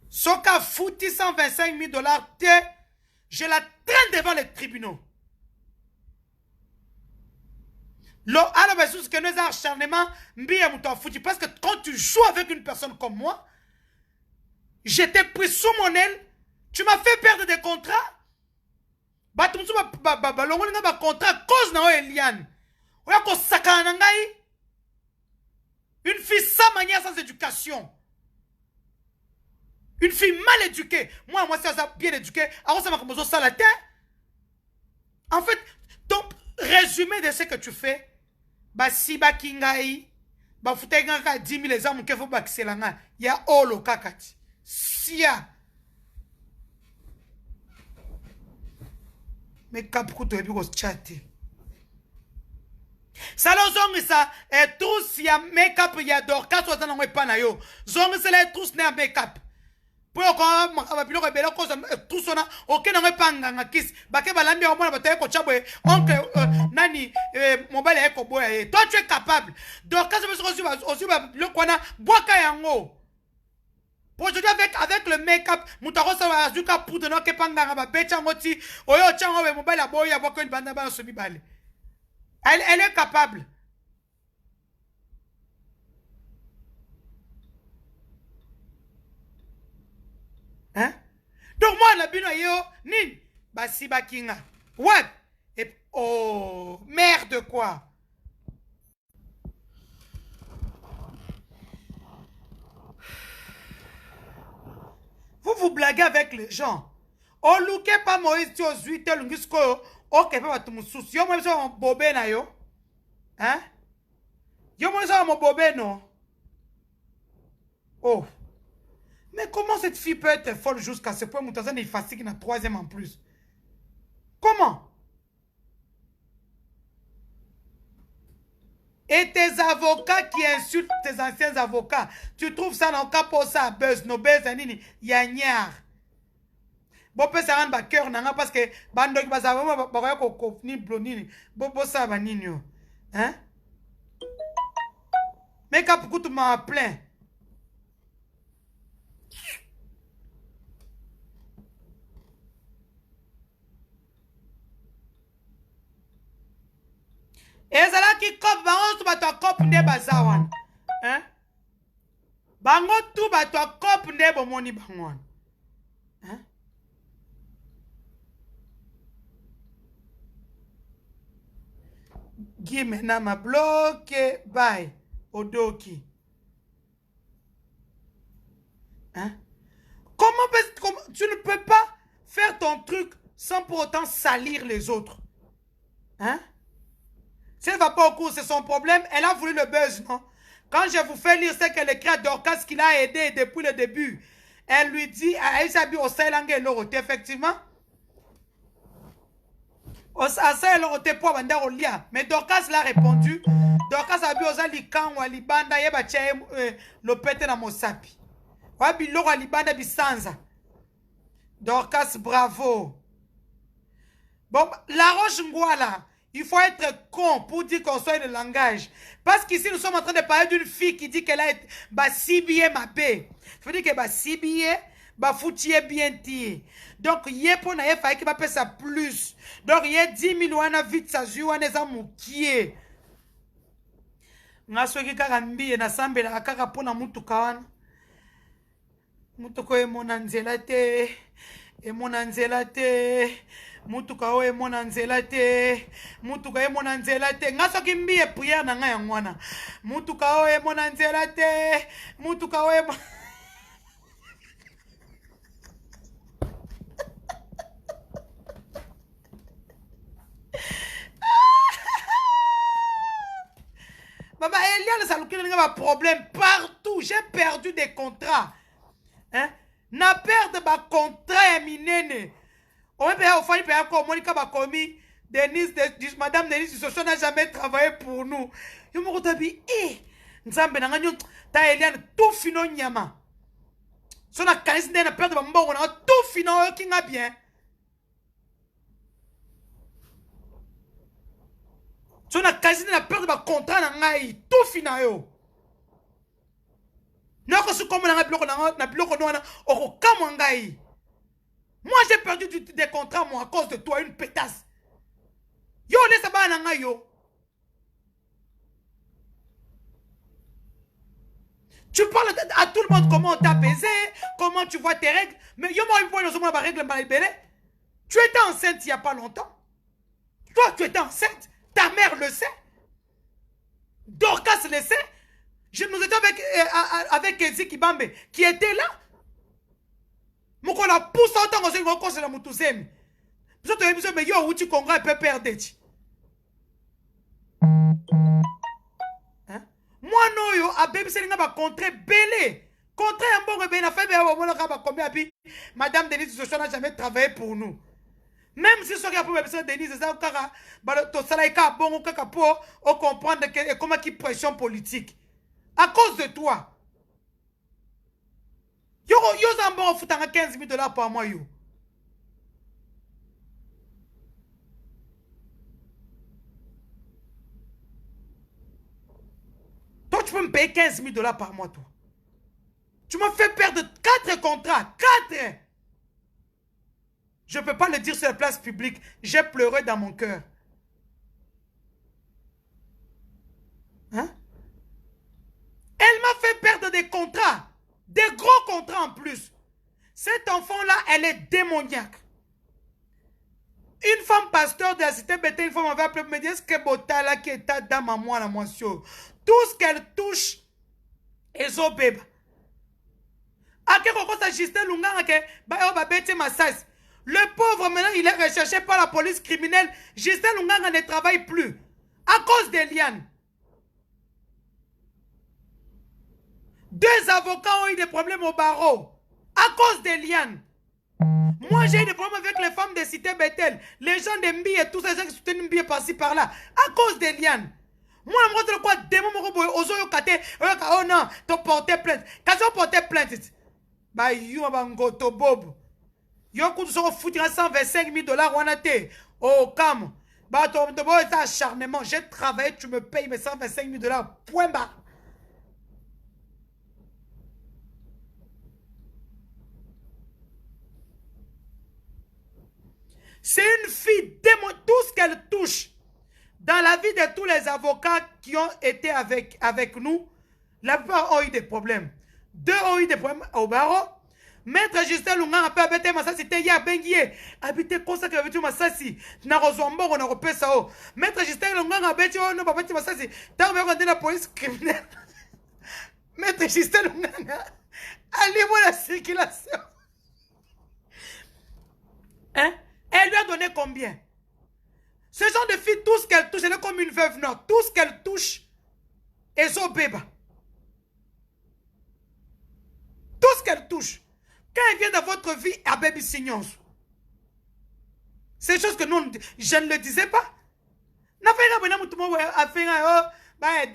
Soka fouti 125 000 $, je la traîne devant les tribunaux. Alors, c'est que nous avons acharnement, parce que quand tu joues avec une personne comme moi, j'étais pris sous mon aile, tu m'as fait perdre des contrats. Contrat cause na Eliane. Une fille sans manière, sans éducation. Une fille mal éduquée. Moi, ça bien éduquée. Alors, ça m'a comme ça la tête. En fait, donc, résumé de ce que tu fais, si bakingai, futenga 10 000 les hommes qui font bakselanga, ya olo kakati. Sia. Mais kapukuto ebi ko chate. Salon zongi sa tous ya make-up ya Dorcas wazana ngwe pana yo. Zongi se la tous ne make-up. Pour qu'on mapilo ko bela ko tous ona okena ngwe panga ngakis. Bake balambi o mona bataye ko chabwe oncle nani mobile eko boya. Toi tu es capable. Dorcas aussi le kwana boaka yango. Aujourd'hui avec le make-up, mutaro sa azuka poudre no ke panga ba becha ngoti oyo chango we mobile aboya boka une banda ba so bibale. Elle est capable. Hein? Donc moi la bino yo nin basi bakinga. What? Et oh merde quoi. Vous blaguez avec les gens. Oh, louké pas Moïse, tu os 8 heures, ok, pas tout mon souci. Yo, moi, je mon bobé, na yo. Hein? Yo, moi, je mon bobé, non? Oh. Mais comment cette fille peut être folle jusqu'à ce point, Moutazan est facile, qu'il y a 3e en plus? Comment? Et tes avocats qui insultent tes anciens avocats, tu trouves ça dans le cas pour ça, buzz, no buzz, nini, yagnard. Bon, peut ça rendre cœur, parce que, bando qui va savoir, bah, ni blonini, bon, ça va nini, hein? Mais quand beaucoup tu m'as plein. Et ça là qui cop, bango tout bato cop ne bazawan. Hein? Bango tout bato cop ne bomoni bangwan. Hein? Guime na ma bloqué bye Odoki. Hein? Comment tu ne peux pas faire ton truc sans pour autant salir les autres? Hein? Si elle ne va pas au cours, c'est son problème. Elle a voulu le buzz, non? Quand je vous fais lire ce qu'elle écrit à Dorcas qui l'a aidé depuis le début, elle lui dit, elle s'habille au Sailangue et l'oroté, effectivement. Au Sailangue et l'oroté pour vendre au lia. Mais Dorcas l'a répondu. Dorcas a dit aux Alican ou à Libanda, il y a le pété dans mon sapi. Wabi l'or à Libanda bisanza. Dorcas, bravo. Bon, la roche ngouala. Il faut être con pour dire qu'on soit le langage. Parce qu'ici, nous sommes en train de parler d'une fille qui dit qu'elle a été sibié ma paix. Ça veut dire que sibié, foutier bien tiré. Donc, il y a pour naïf qui va payer ça plus. Donc, il y a 10 000 ouana vite ça joue, on est à moukier. Nga soki kaka mbiye na sambela kaka pona mutuka wana. Mutuko emona nzela te. Emona nzela te. Mutuka o emona nzela te. Mutuka emona nzela te. Nga soki mbiye prière na nga yango wana. Mutuka o emona nzela te. Mutuka o emona Baba Eliane Salukine n'a pas de problème partout. J'ai perdu des contrats. Hein? Na perdre ma contrat minene. On va payer au fond, payer comme Monica Bakomi, Madame Denise Soso n'a jamais travaillé pour nous. Je me retrouve Nzambe na nganyo ta Eliane tout fino nyama. So na kanisi na perdre ma mbongo na tout fino qui nga bien. So na kanisi na perdre ma contrat na ngai tout fino yo. Noko su comme na biloko na oko kamo ngai. Moi j'ai perdu des contrats moi à cause de toi une pétasse. Yo laisse ba na ngai yo. Tu parles à tout le monde comment on t'a baisé, comment tu vois tes règles. Mais yo moi il faut ma règle malibélé. Tu étais enceinte il y a pas longtemps. Toi tu étais enceinte, ta mère le sait. Dorcas le sait. Nous étions avec Ezi Kibambe qui était là. Moko la pousse autant que je cause la mutuzemi. Vous êtes mais yo uti congrès peut perdre. Moi non yo a baby c'est nga ba contrat belé. Contrat un bon rebé na fait ba combien abi Madame Denise Soso n'a jamais travaillé pour nous. Même si ce qui a pour Denise ça kaka ba to sala ka bon kaka pour comprendre que comment qui pression politique. À cause de toi. Yo zambo futanga 15 000 $ par mois yo. Toi tu peux me payer 15 000 $ par mois toi. Tu m'as fait perdre 4 contrats. 4. Je ne peux pas le dire sur la place publique. J'ai pleuré dans mon cœur. Hein? Elle m'a fait perdre des contrats. Des gros contrats en plus. Cet enfant-là, elle est démoniaque. Une femme pasteur de la cité Bethel, une femme m'avait appelé pour me dire est-ce que Botala qui est dans ma moi la moisson. Tout ce qu'elle touche, est au bébé. A quel moment ça Justin Lunganga le pauvre maintenant il est recherché par la police criminelle. Justin Lunganga ne travaille plus. À cause d'Eliane. 2 avocats ont eu des problèmes au barreau. À cause d'Eliane. Moi j'ai eu des problèmes avec les femmes de cité Bethel. Les gens de Mbi et tous ces gens qui soutiennent Mbi par-ci par-là. À cause d'Eliane. Moi je me retrouve quoi démon ozo kate oh non, tu porté plainte. Quand tu porté plainte, bah yo bangoto bob. Yo coup so foutu 125 000 $ wana te. Oh calme. Bah ton de bon c'est acharnement. J'ai travaillé, tu me payes mes 125 000 $. Point barre. C'est une fille démon. Tout ce qu'elle touche dans la vie de tous les avocats qui ont été avec nous, la plupart ont eu des problèmes. 2 ont eu des problèmes au barreau. Maître Justin Lunga a pu habiter Massassi, c'était hier Benguier. Habiter consacré avec Massassi. N'a rezombon, on a repéré ça. Maître Justin Lunga a habité Massassi. T'as regardé la police criminelle. Maître Justin Lunga allez-moi la circulation. Hein? Elle lui a donné combien? Ce genre de fille, tout ce qu'elle touche, elle est comme une veuve nord. Tout ce qu'elle touche, est son bébé. Tout ce qu'elle touche. Quand elle vient dans votre vie, à baby signos. C'est chose que nous, je ne le disais pas.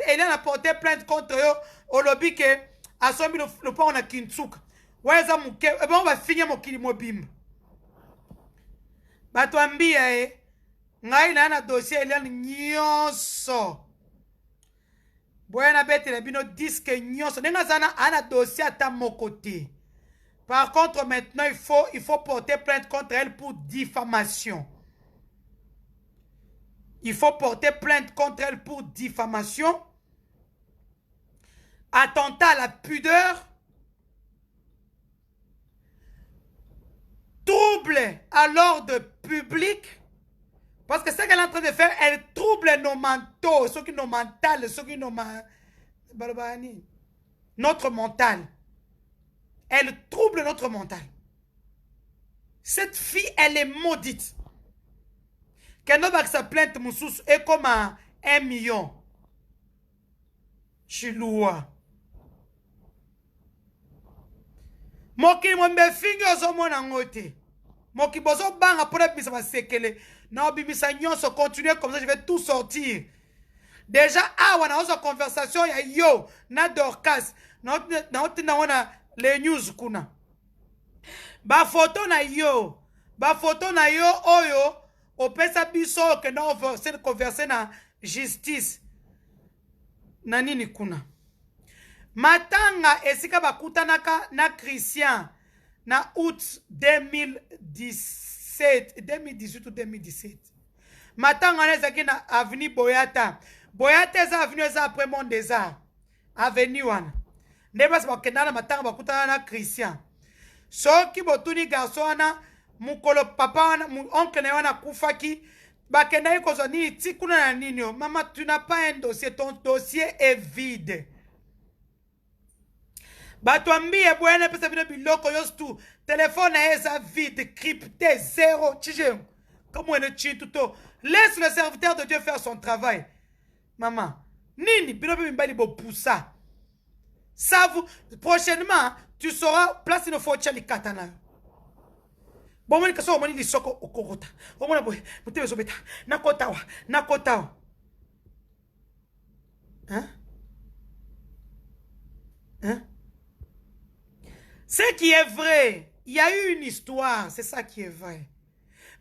Elle a porté plainte contre eux au lobby que a sommi le pont na Kintsuk. Ouais, ça on va finir mon kilimobim. Batwambi ngai na na dossier Eliane nyonso. Boyana bete la bino disque nyonso. Nenga zana ana dossier à mon côté. Par contre, maintenant, il faut porter plainte contre elle pour diffamation. Il faut porter plainte contre elle pour diffamation. Attentat à la pudeur. Trouble à l'ordre public. Parce que ce qu'elle est en train de faire, elle trouble nos mentaux, ceux qui nos mentales, ceux qui nos notre mental. Elle trouble notre mental. Cette fille, elle est maudite. Qu'elle n'a pas sa plainte, Moussous, est comme à 1 million. Chilua. Moki mwembe fingi ozo mwana ngote. Moki bozo banga pour être bisa sekele. Non, bimisa nyonso continuer comme ça, je vais tout sortir. Déjà, wana ozo conversation ya yo na Dorcas. Na wana les news kuna. Ba photo na yo oyo opesa biso ke na converser na justice. Na nini kuna? Matanga esika bakutanaka na Christian na août 2018 ou 2017. Matanga nezaki na avenue Boyata. Boyata eza avenue eza après Monde des Arts. Avenue wana. Nebas bakenda na matanga bakutana na Christian. Soki botuni garçon wana mukolo papa wana oncle na wana kufaki bakenda ikozo nini tikuna na nini. Maman, tu n'as pas un dossier, ton dossier est vide. Batwambie bwana pesa bino biloko yostu téléphone eza vide crypté zéro tije comme on est tout. Laisse le serviteur de Dieu faire son travail. Maman, nini bino bimbali bo poussa. Ça vous prochainement tu sauras place une fois chali katana. Bon moi kaso moni di soko okokota. Bon moi boy, mutebe sobeta. Nakotawa. Hein? Ce qui est vrai, il y a eu une histoire, c'est ça qui est vrai.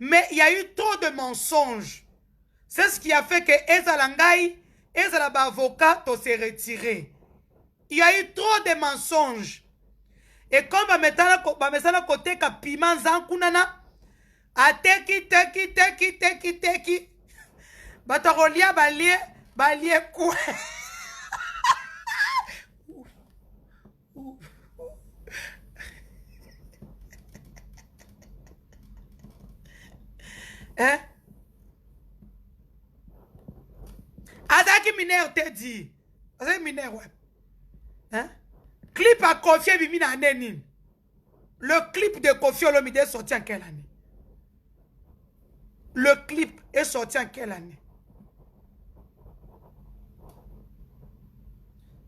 Mais il y a eu trop de mensonges. C'est ce qui a fait que Ezalangai, Ezalaba avocat, s'est retiré. Il y a eu trop de mensonges. Et comme Bamesana côté Kapima Zankunana, a teki. Batarolia balie quoi? Hein? Adaki mineur te dit. C'est mineur, ouais. Hein? Clip à Kofi Bimina Anenin. Le clip de Kofi Olomide est sorti en quelle année? Le clip est sorti en quelle année?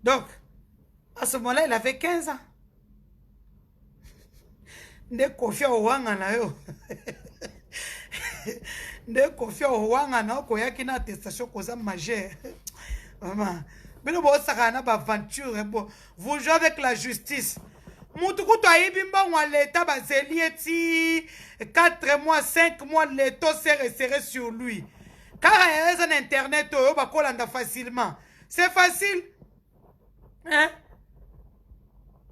Donc, à ce moment-là, il avait 15 ans. Ne Kofi Owanga na yo. Ne Kofi Owanga na ko yakina attestation koza majeur. Maman, mais bon ça na ba aventure bon. Vous jouez avec la justice. Mutuku to ayibimba wa l'état bazeli eti 4 mois 5 mois l'état s'est resserré sur lui. Car il y a un internet oh ba kolanda facilement. C'est facile. Hein?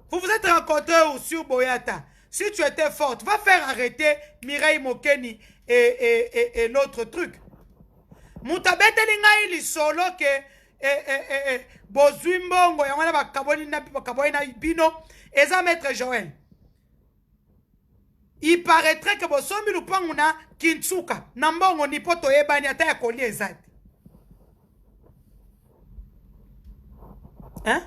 Vous vous êtes rencontrés sur Boyata. Si tu étais forte, va faire arrêter Mireille Mokeni et l'autre truc. Moutabete linga ili solo que Bozuimbongo ya wana bakaboni na bino eza maître Joël. Il paraîtrait que Bosomi lupangu na Kintsuka na mbongo ni poto ebani ata ya kolie ezati. Hein?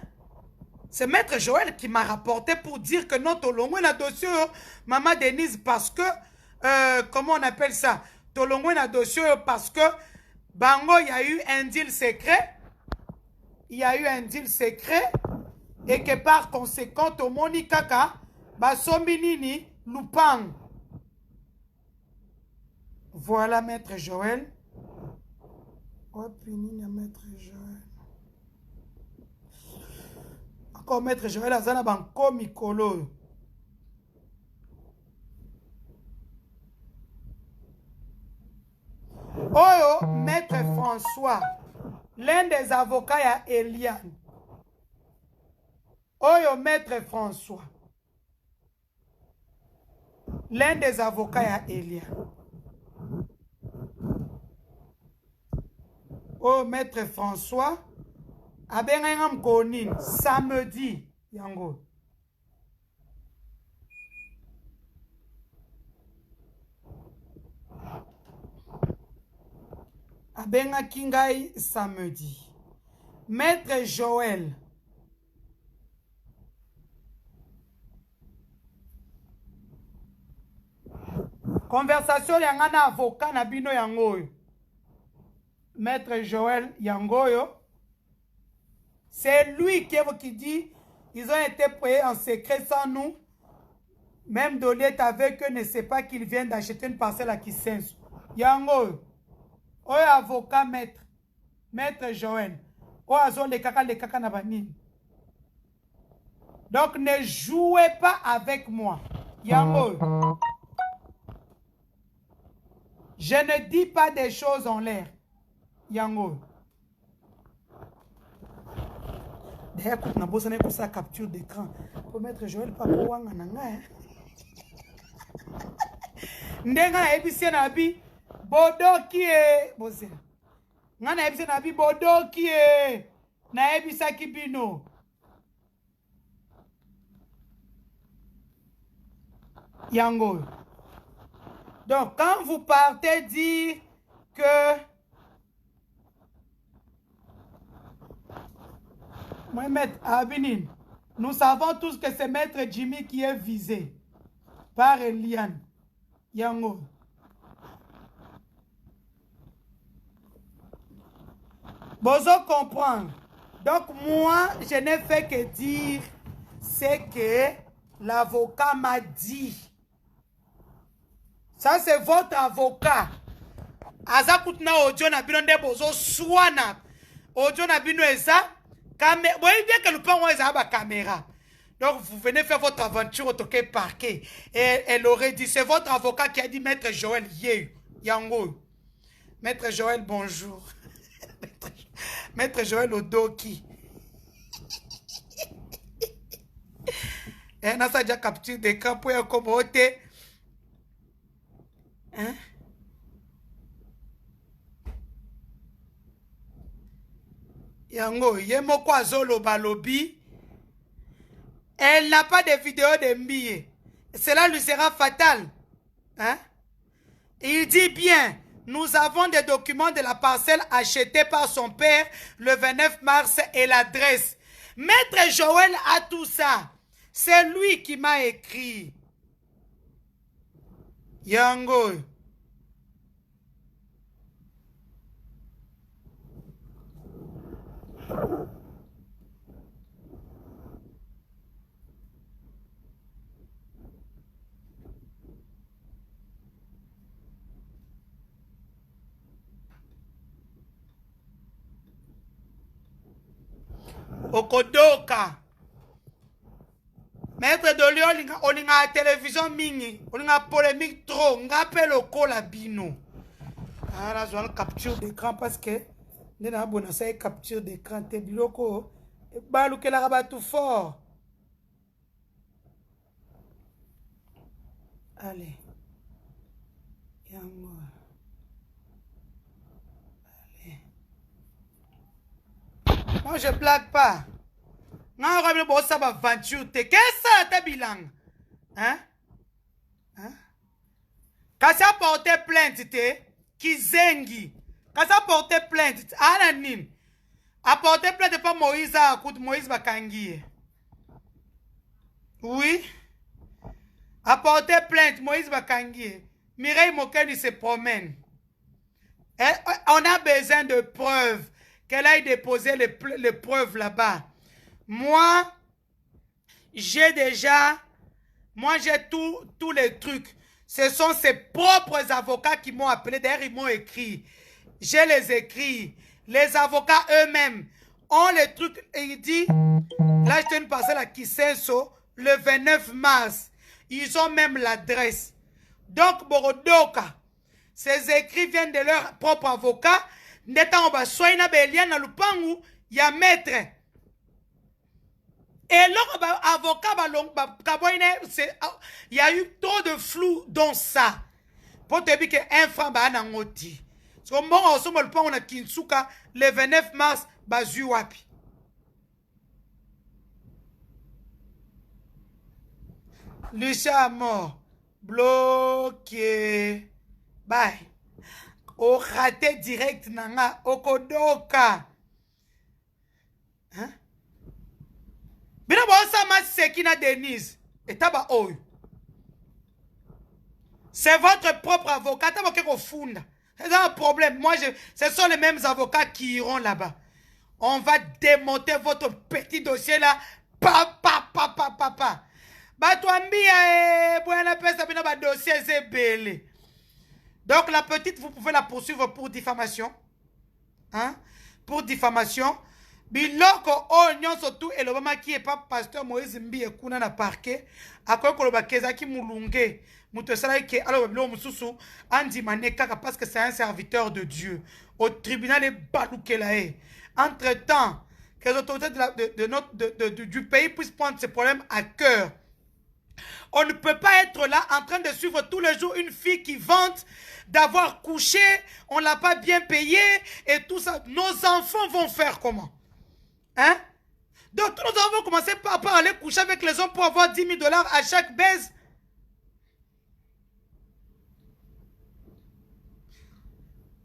C'est maître Joël qui m'a rapporté pour dire que notre Tolongo est dossier, maman Denise, parce que, comment on appelle ça? Tolongo est dossier parce que, Bango, il y a eu un deal secret. Il y a eu un deal secret. Et que par conséquent, Tomoni Kaka, Basombinini, Lupang. Voilà maître Joël. Oh, pinine, maître Joël. Encore maître Joël Azana Banko Mikolo. Oyo, maître François, l'un des avocats à Eliane. Oyo, maître François, l'un des avocats à Eliane. Oyo, maître François, Abengam Konin, samedi, yango. Abenga Kingai, samedi. Maître Joël. Conversation yangana avocat na bino yangoyo. Maître Joël yangoyo. C'est lui qui dit, ils ont été payés en secret sans nous. Même Doliet avec eux ne sait pas qu'ils viennent d'acheter une parcelle à Kisenso. Yango, avocat maître Joël. Les kaka na banine. Donc ne jouez pas avec moi. Yango. Je ne dis pas des choses en l'air. Yango. D'ailleurs, quand on a besoin de sa capture d'écran, pour mettre Joël Papa Wanga Nanga. Ndenga na ebisi na bi bodo ki e bose. Nga na ebisi na bi bodo ki e na ebisa ki bino. Yango. Donc, quand vous partez dire que Mohamed Abinin, nous savons tous que c'est Maître Jimmy qui est visé par Eliane. Yango. Bozo comprendre. Donc, moi, je n'ai fait que dire ce que l'avocat m'a dit. Ça, c'est votre avocat. Aza koutna audio na bino nde bozo swana. Audio na bino eza. Vous voyez bien que le pan eza ba caméra. Donc, vous venez faire votre aventure au toqué parquet. Et elle aurait dit, c'est votre avocat qui a dit, Maître Joël, Yango. Maître Joël, bonjour. Maître Joël Odoki. Et on a déjà capturé des camps pour accommoder. Hein? Yango, yemo kwa zolo balobi. Elle n'a pas de vidéo de Mbiye. Cela lui sera fatal. Hein? Il dit bien, nous avons des documents de la parcelle achetée par son père le 29 mars et l'adresse. Maître Joël a tout ça. C'est lui qui m'a écrit. Yango. Okodoka. Maître Doli olinga a télévision mingi, olinga polémique trop, ngapé le kola bino. Ah là je capture d'écran parce que nena bona ça capture d'écran te biloko balu ke la rabat tout fort. Allez. Yango. Moi, je blague pas. Non, ça va aventure. Qu'est-ce que ça, ta bilan? Hein? Hein? Quand ça porte plainte, qui zengi. Quand ça porte plainte, anonyme. A porté plainte pas Moïse à coup de Moïse Bakangi. Oui. A porté plainte Moïse Bakangi. Mireille Mokeni se promène. On a besoin de preuves. Qu'elle aille déposer les preuves là-bas. Moi, j'ai tous les trucs. Ce sont ses propres avocats qui m'ont appelé. D'ailleurs, ils m'ont écrit. J'ai les écrits. Les avocats eux-mêmes ont les trucs. Et il dit, là, j'étais une parcelle à Kisenso, le 29 mars. Ils ont même l'adresse. Donc, Borodoka, ces écrits viennent de leur propre avocat. N'étant pas soigné na lupangu ya maître. Et l'avocat il y a eu trop de flou dans ça. Pour te dire qu'un franc ba na ngoti. So bon on se le lupangu na Kinsuka le 29 mars bazu wapi. Lucia mort. Bloqué. Bye. Au raté direct nanga okodoka. Hein? Bina bosa ma sekina Denise. Et taba oyo. C'est votre propre avocat. Taba keko funda. C'est un problème. Moi, ce sont les mêmes avocats qui iront là-bas. On va démonter votre petit dossier là. Papa. Donc la petite, vous pouvez la poursuivre pour diffamation. Hein? Pour diffamation. Biloko onyon surtout et l'obama qui est pas pasteur Moïse Mbi et kuna na parquet. A quoi que le bakeza qui moulunge. Moutesala qui alors le mususu andi maneka parce que c'est un serviteur de Dieu. Au tribunal et balouke. Entre-temps, que les autorités du pays puissent prendre ces problèmes à cœur. On ne peut pas être là en train de suivre tous les jours une fille qui vante d'avoir couché, on ne l'a pas bien payé et tout ça. Nos enfants vont faire comment? Hein? Donc tous nos enfants vont commencer par aller coucher avec les hommes pour avoir 10 000 $ à chaque baise.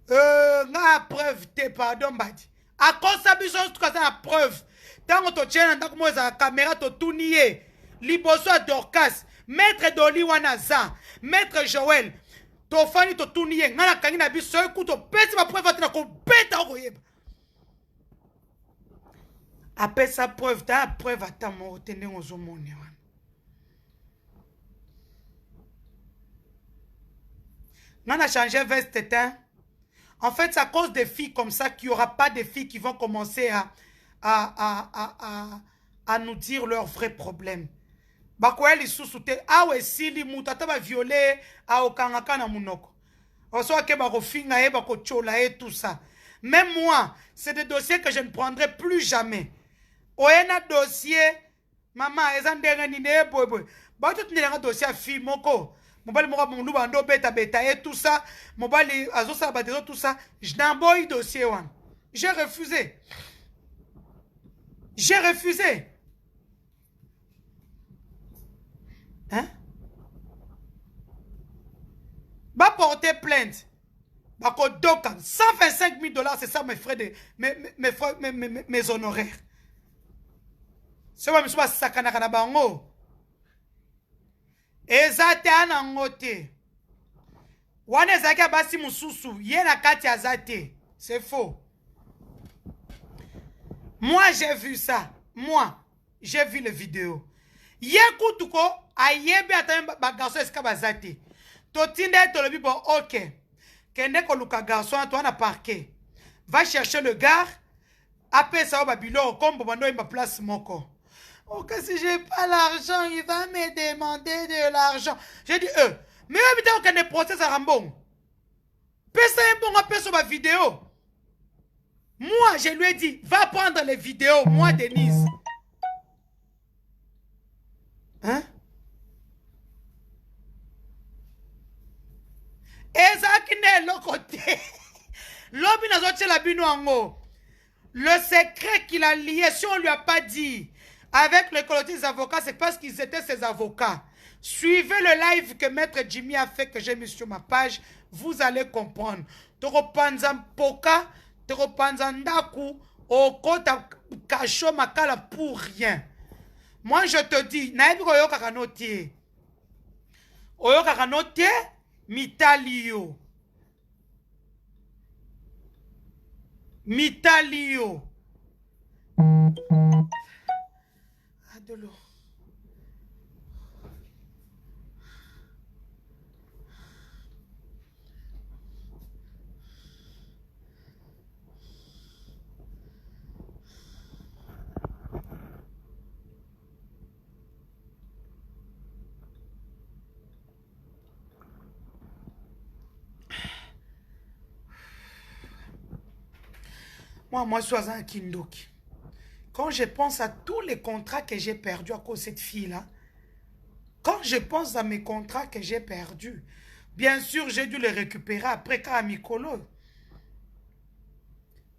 La preuve, t'es pardon, Badi. À cause de ça, en tout cas, c'est la preuve. Tant que tu as la caméra, tu as tout nié. Liboso Dorcas, Maître Doli Wanaza, Maître Joël, tu as tout nié. Tu as tout nié. Après sa preuve, tu as la preuve à ta mort. Tu as changé veste. En fait, c'est à cause des filles comme ça qu'il n'y aura pas de filles qui vont commencer à nous dire leurs vrais problèmes. Bakweli susute awe sili mutata ba violer a okangaka na munoko. Osoa ke ba kofinga e ba ko chola et tout ça. Même moi, c'est des dossiers que je ne prendrai plus jamais. Oena dossier maman ezandere ni ne boy. Ba tout ni nga dossier fille moko. Mobali moko mundu bando beta et tout ça. Mobali azosa ba tout ça. Je n'emboy dossier one. J'ai refusé. J'ai refusé. Hein? Va porter plainte. Va 125 000 $, c'est ça mes frais de mes honoraires. C'est moi, je suis sakana kana bango. Ezate anangote. Wane zaki abasi mususu. Yena kati azate. C'est faux. Moi, j'ai vu ça. Moi, j'ai vu les vidéos. Yekutuko, ayebe atan ba garçon eska bazate. Totinde tolobi bon, ok. Kende ko luka garçon, toi na parquet. Va chercher le gars. Après ça, babilo, comme bobando ima place moko. Ok, si j'ai pas l'argent, il va me demander de l'argent. J'ai dit, mais habitez aucun des procès à Rambon. Pesa un bon appel sur ma vidéo. Moi, je lui ai dit, va prendre les vidéos, moi, Denise. Hein? Le secret qu'il a lié, si on ne lui a pas dit, avec le collectif des avocats, c'est parce qu'ils étaient ses avocats. Suivez le live que Maître Jimmy a fait, que j'ai mis sur ma page, vous allez comprendre. Toropanzan Poka, Toropanzan Ndaku, Okota Kacho Makala pour rien. Moi, je te dis, naïbi ko yoka kanotie. Oyoka kanotie, mitalio. Mitalio. Ah, de l'eau. Moi, je suis un Kindoki. Quand je pense à tous les contrats que j'ai perdus à cause de cette fille-là, quand je pense à mes contrats que j'ai perdus, bien sûr, j'ai dû les récupérer après Karamikolo.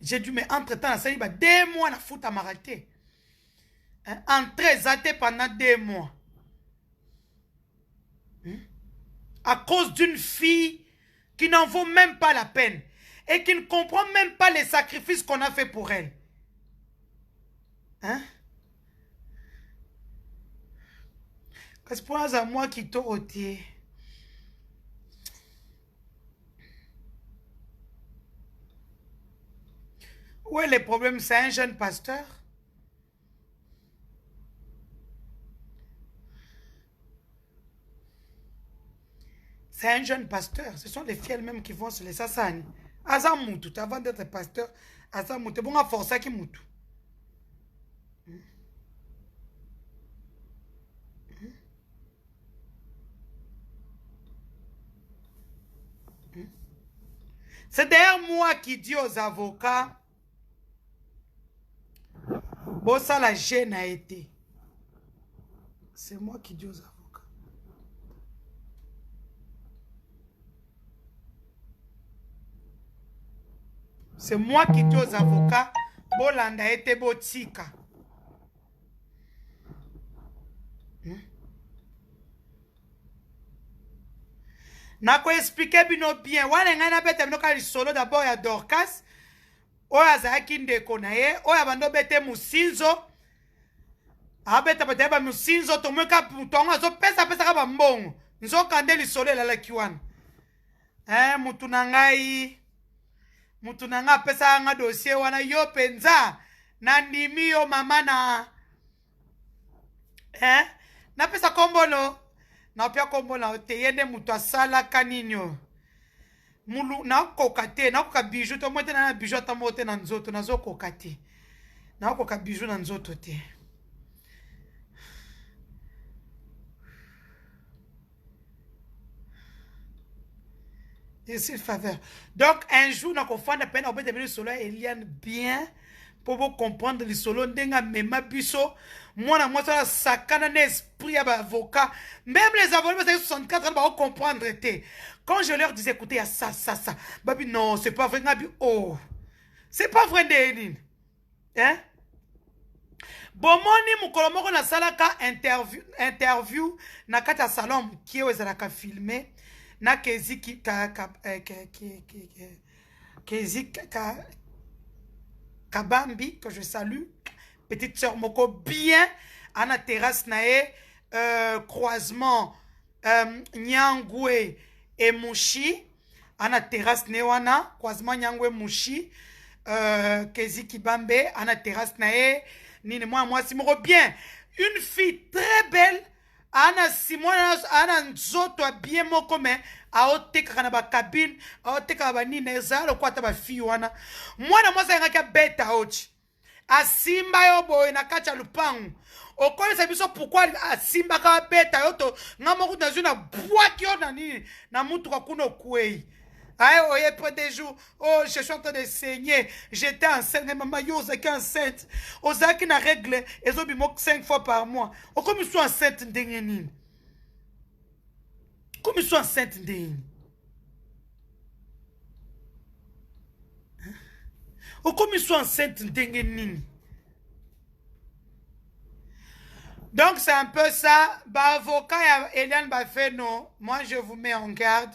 J'ai dû, mais entre-temps, ça y va 2 mois à foutre à m'arrêter. Entrer zaté pendant 2 mois. À cause d'une fille qui n'en vaut même pas la peine. Et qui ne comprend même pas les sacrifices qu'on a fait pour elle. Hein? Parce que pour moi qui t'ai ôté. Où est le problème? C'est un jeune pasteur. C'est un jeune pasteur. Ce sont les filles elles-mêmes qui vont se laisser ça. Azamoutou, avant d'être pasteur, Azamoutou, bon, à force qui moutou. C'est d'ailleurs moi qui dis aux avocats, bon, ça la gêne a été. C'est moi qui dis aux avocats. C'est moi qui dis aux avocats, Bolanda a été botika. Nako expliquer bino bien. Wale ngana bete mnoka lisolo d'abord ya Dorcas. Oya zaki ndeko na ye. Oya bando bete musinzo. Abeta bete ba musinzo. Tomweka tonga zo pesa kaba mbongo. Nzo kande lisolo la kiwana. Mutu nanga pesa nga dossier wana yo penza. Nandimi yo mama na. Na pesa kombono. Na pia kombo na te yende mutu asala kaninyo mulu na kokate na koka bijou to mote na bijou ata mote na nzoto na zo kokate na koka bijou na nzoto te. Ici faveur. Donc un jour na kofanda peine au de solo Eliane bien pour vous comprendre le solo ndenga mema biso. Moi, ça sakana n'esprit à avocat. Même les avocats, de 64 ans, vont comprendre. Quand je leur disais, écoutez, il y a ça. Babi, non, c'est pas vrai. Oh, c'est pas vrai, Déline. Hein? Bon, moni, mon colombo, na salaka interview, na kata salon, qui est aux filmé, na kezi Kabambi, que je salue. Petite sœur Moko, bien à la terrasse nae, croisement Nyangwe et Mouchi, à la terrasse Newana, croisement Nyangwe Mouchi, Kezi Kibambe, à la terrasse nae, Nini moi, Simoro, bien, une fille très belle, Ana Simona, Ana Nzoto, bien Moko, mais à Oteka Kanaba cabine, à Oteka Kanaba Neza, le quoi t'as fille, wana. Moi, c'est un bête à Ochi. Asimba yo boy na kacha lupangu. Okole sabiso pourquoi asimba ka beta yo to ngamo kuna zuna bwaki yo na nini na mutu kwa kuno kwei. Aye oye près des jours, oh je suis en train de saigner, j'étais enceinte, maman yo zaki enceinte. Ozaki na règle ezobi mok 5 fois par mois. Comme je suis enceinte ndenge nini. Comme je suis enceinte ndenge. Comme ils sont enceintes d'Engenine. Donc c'est un peu ça. Bah avocat Eliane Bafeno, moi je vous mets en garde.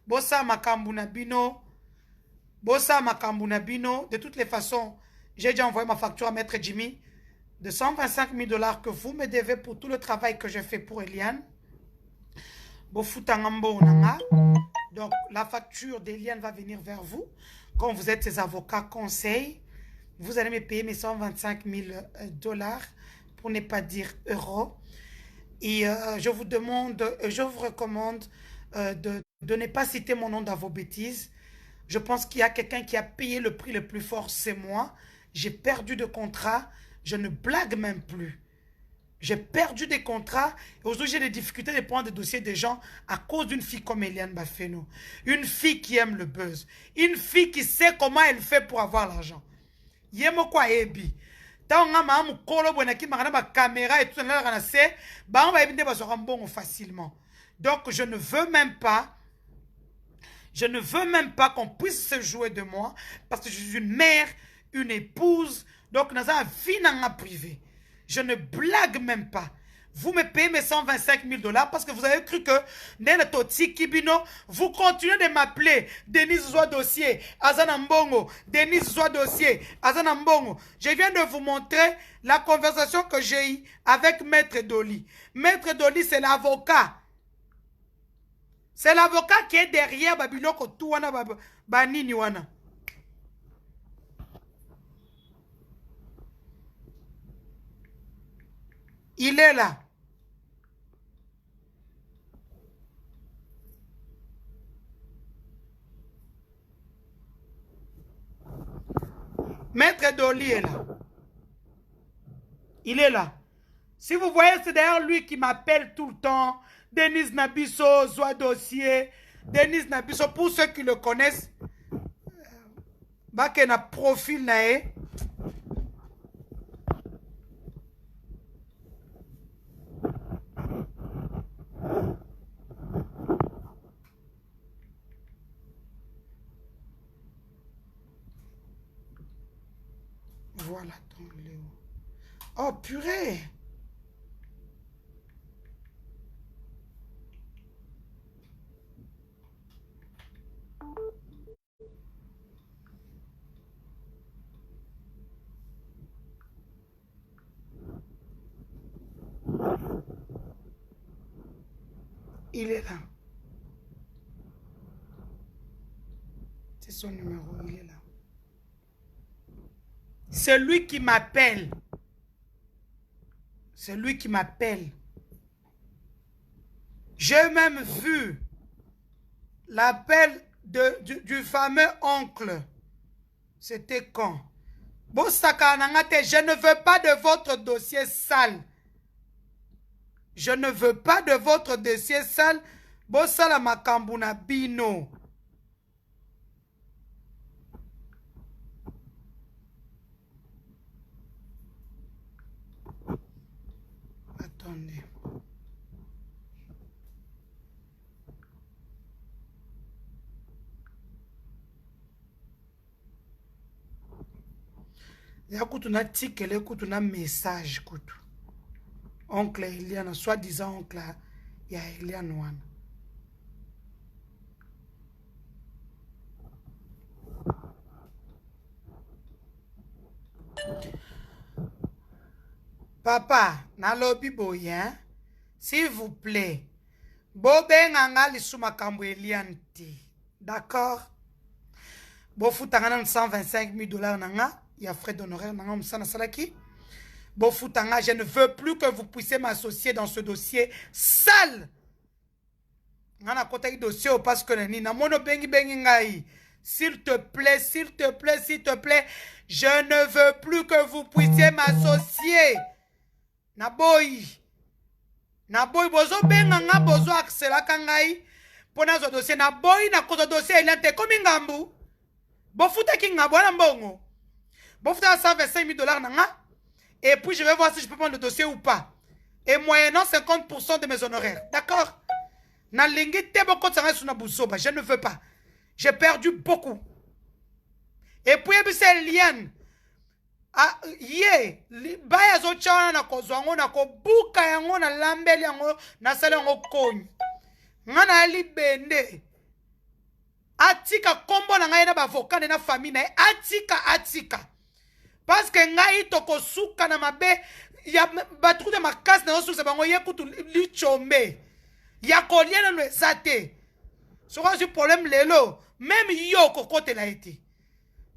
Bossa Makambuna Bino. Bossa Makambuna Bino. De toutes les façons, j'ai déjà envoyé ma facture à Maître Jimmy de 125 000 $ que vous me devez pour tout le travail que j'ai fait pour Eliane. Donc la facture d'Eliane va venir vers vous. Quand vous êtes ses avocats conseils, vous allez me payer mes 125 000 $, pour ne pas dire euros. Et je vous recommande de ne pas citer mon nom dans vos bêtises. Je pense qu'il y a quelqu'un qui a payé le prix le plus fort, c'est moi. J'ai perdu de contrats, je ne blague même plus. J'ai perdu des contrats. Et aujourd'hui, j'ai des difficultés de prendre des dossiers des gens à cause d'une fille comme Eliane Bafeno. Une fille qui aime le buzz. Une fille qui sait comment elle fait pour avoir l'argent. Yemo kwa ebi. Ta on a ma mukolo bona ki makana ba caméra et tout ça na se ba on va ebinde ba so mbongo facilement. Donc je ne veux même pas qu'on puisse se jouer de moi parce que je suis une mère, une épouse. Donc dans un vie dans privé. Je ne blague même pas. Vous me payez mes 125 000 $ parce que vous avez cru que Nene Toti Kibino, vous continuez de m'appeler Denise Zoua Dossier, Azanambongo, Denise Zoua Dossier, Azanambongo. Je viens de vous montrer la conversation que j'ai eue avec Maître Doli. Maître Doli, c'est l'avocat. C'est l'avocat qui est derrière Babiloko Touana Banini Wana. Il est là. Maître Dolly est là. Il est là. Si vous voyez, c'est d'ailleurs lui qui m'appelle tout le temps. Denise Nabiso, Zoa Dossier. Denise Nabiso, pour ceux qui le connaissent, Baké na profil nae. Voilà ton Léo. Oh purée. Il est là. C'est son numéro, il est là. C'est lui qui m'appelle. C'est lui qui m'appelle. J'ai même vu l'appel du fameux oncle. C'était quand? Je ne veux pas de votre dossier sale. Je ne veux pas de votre dossier sale. Bosala makambuna bino. Attendez. Écoute, on a ticket, écoute, on a message, écoute. Oncle Eliane, soi-disant oncle, il y a Eliane Wan. Papa, nalobi boyen, s'il vous plaît, bobe nganga lisuma kambo Eliane ti. D'accord? Bofutanga 125 000 $ nanga, il y a frais d'honoraires nanga msana salaki. Bofutanga, je ne veux plus que vous puissiez m'associer dans ce dossier sale. Ngana kota dossier parce que ni na mono bengi bengi ngai. S'il te plaît, s'il te plaît, s'il te plaît, je ne veux plus que vous puissiez m'associer. Naboy. Naboy bozo benga nga bozo aksela kangai. Pona zo dossier naboy na koto dossier ilante komi ngambu. Bofuta ki ngabo na mbongo. Bofuta 125 000 $ nanga. Et puis je vais voir si je peux prendre le dossier ou pas. Et moyennant 50% de mes honoraires. D'accord? Na lingi te boko tsanga suna busoba. Je ne veux pas. J'ai perdu beaucoup. Et puis c'est Liane. Ah, ye, baya zo chawana na kozwango na ko buka yango na lambeli yango na sala yango konyi. Ngana ali bende. Atika kombo na ngai na bavoka na famille na atika. Parce que ngai toko suka na mabe ya batru de makasi na osu bango ye kutu li chombe. Ya koliena no ezate. So quand j'ai problème lelo, même yo kokote la été.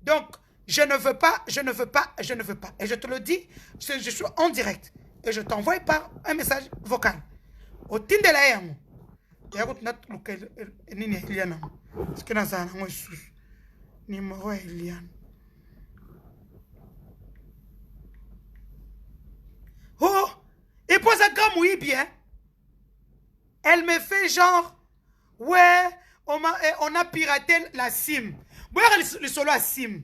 Donc je ne veux pas. Et je te le dis, je suis en direct. Et je t'envoie par un message vocal. Au tin de la yango. Ya kutu nat lukel nini Eliana. Parce que na sana ngo sous. Numéro Eliana. Oh, et pour ça comme oui bien. Elle me fait genre ouais, on a piraté la SIM. Moi le solo à SIM.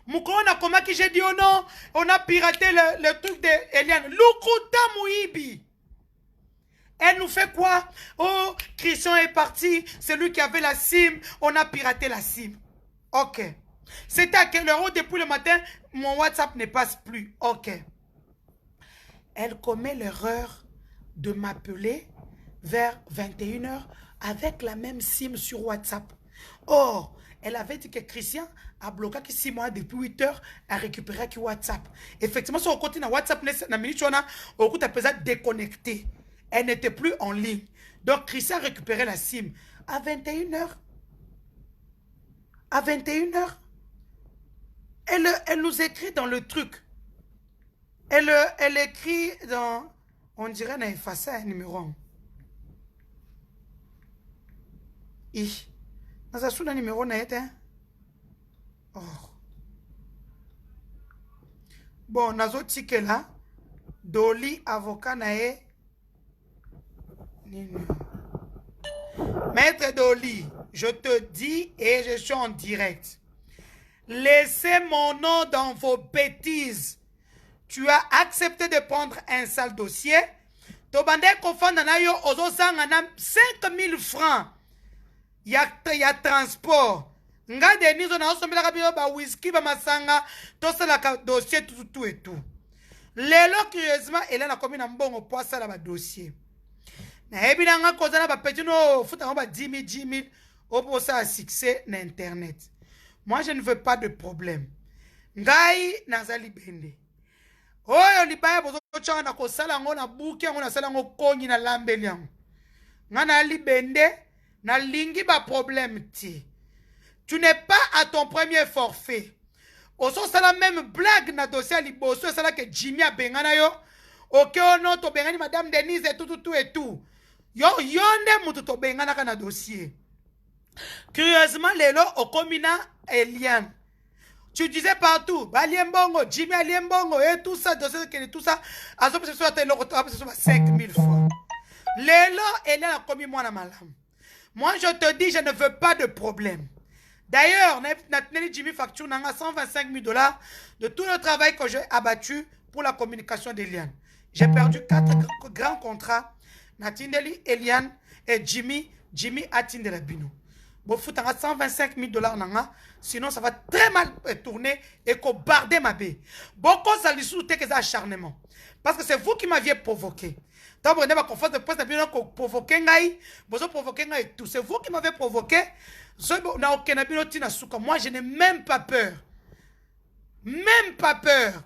Moukouna comment que j'ai dit oh non, on a piraté le truc de Eliane. Lukuta Mouibi. Elle nous fait quoi? Oh, Christian est parti, c'est lui qui avait la SIM, on a piraté la SIM. Ok. C'était à quelle heure? Depuis le matin, mon WhatsApp ne passe plus. Ok. Elle commet l'erreur de m'appeler vers 21 h avec la même SIM sur WhatsApp. Or, elle avait dit que Christian a bloqué 6 mois depuis 8 h à récupérer qui WhatsApp. Effectivement, sur le côté de WhatsApp, on a déconnecté. Elle n'était plus en ligne. Donc, Christian a récupéré la SIM à 21 h. À 21 h, elle nous écrit dans le truc. Elle écrit dans... On dirait na effacé un numéro. I. Naza sous le numéro na été. Oh. Bon, nazo tike là. Doli avocat na e. Maître Doli, je te dis et je suis en direct. Laissez mon nom dans vos bêtises. Tu as accepté de prendre un sale dossier. Tobande kofanda na yo ozo sanga na 5000 francs. Ya transport. Nga denizo na osombela kabilo ba whisky ba masanga tosala ka dossier tout et tout. Lelo curieusement elle a commis na mbongo po sala ba dossier. Na ebina nga kozana ba petit no futa ba 10 000 au pour ça succès na internet. Moi je ne veux pas de problème. Ngai nazali bende. Oyo libaya bozo changa na kosala ngo na buki ngo na sala ngo konyi na lambeli yango. Nga na libende na lingi ba problème ti. Tu n'es pas à ton premier forfait. Oso sala même blague na dossier liboso sala que Jimmy a bengana yo. Ok ono to bengani madame Denise et tout et tout. Yo yonde mutu to bengana ka na dossier. Curieusement lelo okomina Eliane. Tu disais partout, Baliembongo, Jimmy Aliembongo et tout ça, tout ça, à ce moment-là, tu as 5000 fois. Lélo, Eliane a commis moi la malam. Moi, je te dis, je ne veux pas de problème. D'ailleurs, Jimmy facture 125 000 $ de tout le travail que j'ai abattu pour la communication d'Eliane. J'ai perdu 4 grands contrats. Natindeli, Eliane et Jimmy a Tindela Bino. Bon, faut 125 000 $, sinon ça va très mal tourner et qu'on barde ma baie. Beaucoup ça lui soutient que c'est acharnement. Parce que c'est vous qui m'aviez provoqué. Tant que vous n'avez pas confiance de poste, vous provoqué tout. C'est vous qui m'avez provoqué. Moi, je n'ai même pas peur. Même pas peur.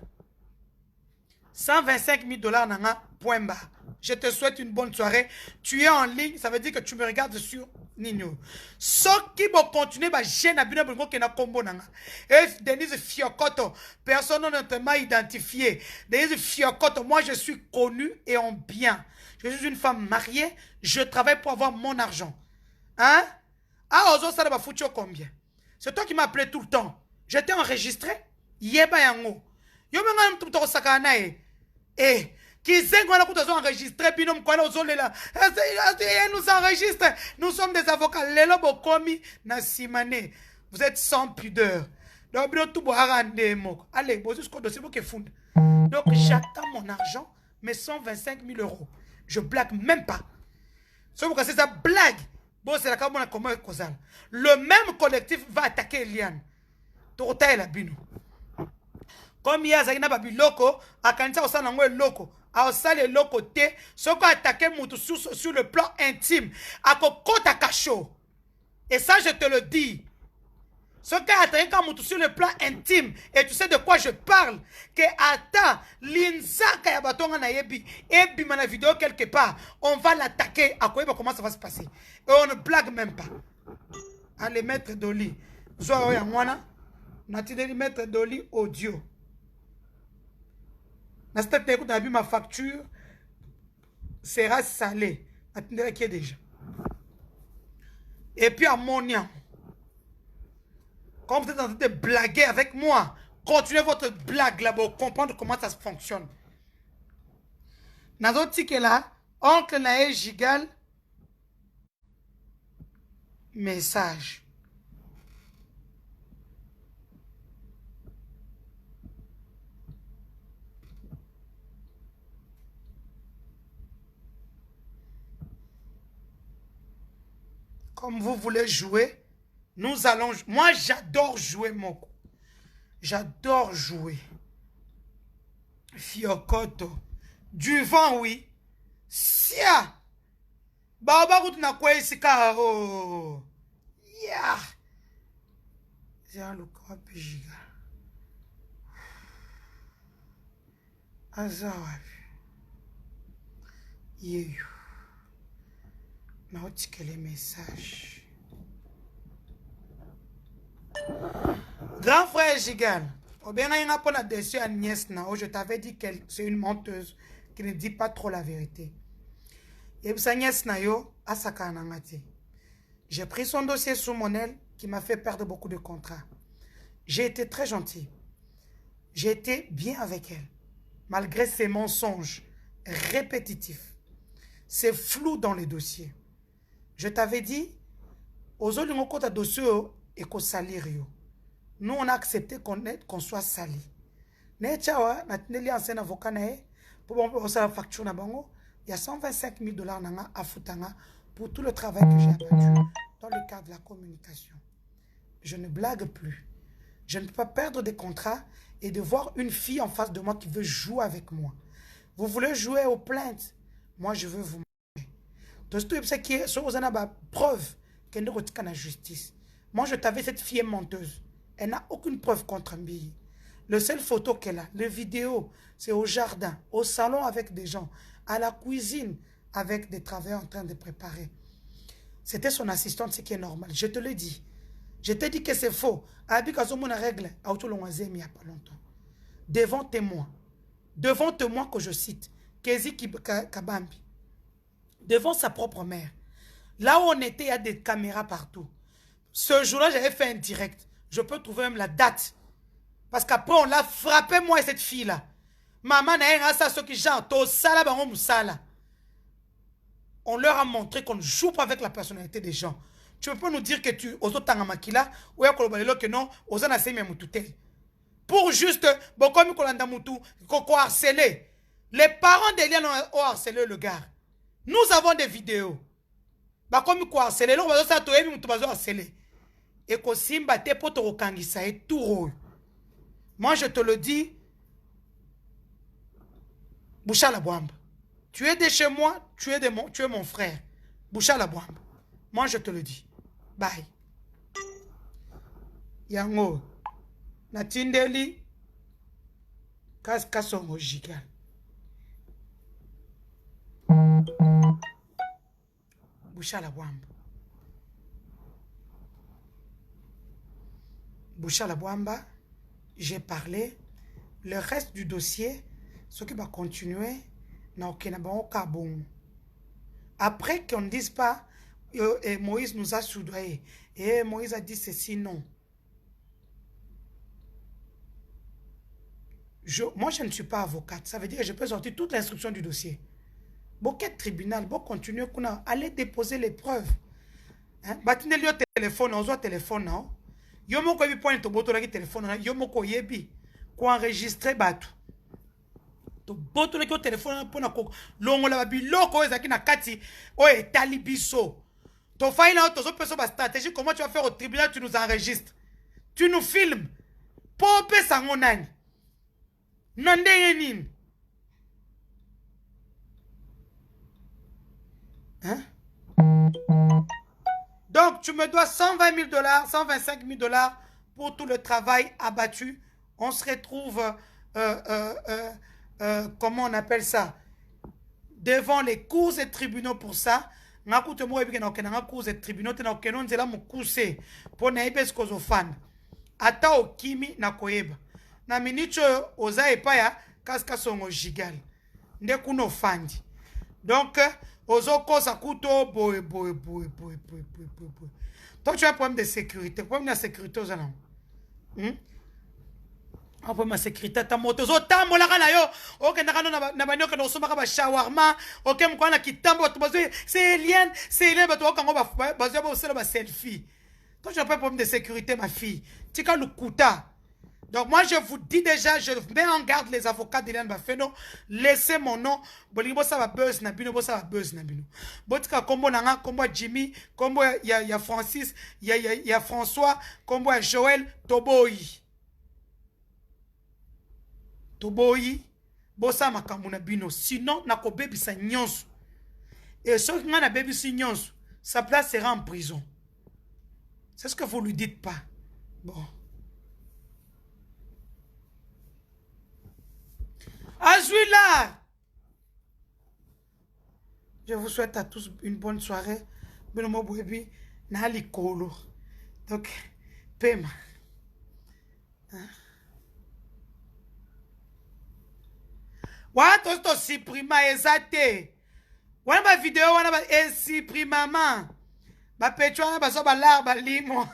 125 000 $, point barre. Je te souhaite une bonne soirée. Tu es en ligne, ça veut dire que tu me regardes sur Nino. Ce qui va continuer, j'ai na bino bongo kena kombo nanga. Et Denise Fiokoto, personne ne m'a identifié. Denise Fiokoto, moi je suis connue et en bien. Je suis une femme mariée, je travaille pour avoir mon argent. Hein? Ah, ozo ça va foutu combien? C'est toi qui m'appelais tout le temps. J'étais enregistré. Yeba yango. Yo menga tout to sakana eh. Qui sait qu'on a enregistré, puis nous nous enregistre. Nous sommes des avocats. Lelo bokomi na simane. Vous êtes sans pudeur. Donc, allez, vous êtes fou. Donc, j'attends mon argent, mes 125 000 €. Je blague même pas. C'est ça blague. Bon, c'est la comment le même collectif va attaquer Eliane. Torota et la bino. Comme il y a Zagina Babi Loko, à Kansa Osanangwe Loko. A sale le côté, ce qu'on attaqué sur le plan intime, à Kokota Kacho. Et ça, je te le dis. Ce qu'on a attaqué sur le plan intime, et tu sais de quoi je parle, que attends, l'Insaka Yabatonga Nayebi, et bima la vidéo quelque part, on va l'attaquer. À quoi comment ça va se passer? Et on ne blague même pas. Allez, maître Doli. Zoa Yangwana, Natideli maître Doli audio. Ma facture sera salée. Attendez qui est déjà. Et puis ammonia. Quand vous êtes en train de blaguer avec moi, continuez votre blague là pour comprendre comment ça se fonctionne. Dans notre ticket là, oncle Naé Gigal, message. Comme vous voulez jouer, nous allons... Moi, j'adore jouer, Moko. J'adore jouer. Fiokoto. Du vent, oui. Sia. Baba na kwa isika. Oh. Ya. Zia luka pijiga. Azawapi. Yeyo. Naotike les messages. Grand frère Gigal, au bien il y a pas la dessus à nièce na. Je t'avais dit que c'est une menteuse, qui ne dit pas trop la vérité. Et j'ai pris son dossier sous mon aile qui m'a fait perdre beaucoup de contrats. J'ai été très gentil. J'ai été bien avec elle, malgré ses mensonges répétitifs. C'est flou dans les dossiers. Je t'avais dit, aux autres dossiers et qu'on salir. Nous, on a accepté qu'on soit sali. Il y a 125 000 $ à Futanga pour tout le travail que j'ai abattu dans le cadre de la communication. Je ne blague plus. Je ne peux pas perdre des contrats et de voir une fille en face de moi qui veut jouer avec moi. Vous voulez jouer aux plaintes? Moi, je veux vous montrer. Tout ce qui est sur preuve qu'elle ne retient la justice. Moi, je t'avais cette fille menteuse. Elle n'a aucune preuve contre Mbi. Le seul photo qu'elle a, les vidéos, c'est au jardin, au salon avec des gens, à la cuisine avec des travailleurs en train de préparer. C'était son assistante, ce qui est normal. Je te le dis. Je t'ai dit que c'est faux. Règle, il n'y a pas longtemps. Devant témoin. Devant témoin que je cite. Kezi Kabambi. Devant sa propre mère. Là où on était, il y a des caméras partout. Ce jour-là, j'avais fait un direct. Je peux trouver même la date. Parce qu'après, on l'a frappé, moi et cette fille-là. Maman n'a ça, ce qui genre, on leur a montré qu'on ne joue pas avec la personnalité des gens. Tu ne peux pas nous dire que tu oses tangamakila ou que non, oses nasemi mutute. Pour juste, comme kolanda mutu, qu'on harceler. Les parents d'Eliane ont harcelé le gars. Nous avons des vidéos. Comme qu'on harceler, l'on va ça toyebi mutu bazo harceler. Et qu'on simba te poto okangisa et tout. Moi je te le dis, Boucha la Bouamba. Tu es de chez moi, tu es mon frère. Boucha la Bouamba. Moi je te le dis. Bye. Yango. Natindeli. Kasongo jigal. Boucha la Bouamba. Boucha la Bouamba. J'ai parlé. Le reste du dossier, ce qui va continuer, après qu'on ne dise pas, Moïse nous a soudoyé, et Moïse a dit ceci, non. Moi, je ne suis pas avocate. Ça veut dire que je peux sortir toute l'instruction du dossier. Beaucoup de tribunal, beaucoup continuer, allez déposer les preuves. Batine le téléphone, on voit téléphone, non? Yo moko yebi point to boto la téléphone, yo moko yebi ko enregistrer batu. To boto la téléphone pour na ko longola ba biloko ezaki na kati o etali biso. To faila to zo peso ba stratégie, comment tu vas faire au tribunal, tu nous enregistres. Tu nous filmes. Pope sango nani. Nande yenin. Hein? Donc, tu me dois 120 000 $, 125 000 $ pour tout le travail abattu. On se retrouve, comment on appelle ça, devant les cours et tribunaux pour ça. Cours et tribunaux, ata okimi na koyeba. Na minicho oza epaya kaska songo jigal. Nde kuno fandi. Donc, Ozoko Sakuto, boy. Donc tu as un problème de sécurité. Problème de sécurité aux amis. Un problème de sécurité. Ta moto, tambola kana yo. Ok, na banyo kana osoma ba shawarma. Ok, mkwana kitambo c'est alien, bato kango ba selfie. Donc tu as pas un problème de sécurité ma fille. Tika lukuta. Donc moi je vous dis déjà, je mets en garde les avocats d'Eliane Bafeno, laissez mon nom, bolibo ça va buzz na bino, ça va buzz na bino. Botika kombo nanga, kombo Jimmy, kombo ya Francis, ya François, kombo ya Joël, Toboyi. Toboyi, bosa makambo na bino, sinon nako baby sa nyonso. Et ceux qui ont baby sa nyonso, sa place sera en prison. C'est ce que vous lui dites pas. Bon. Azuila! Je vous souhaite à tous une bonne soirée. Benomo Bouebi, Nali Kolo. Donc, Pema. wana tosi tosiprima eza te wana bavideo wana esiprimama bapetio wana bazo balar balimo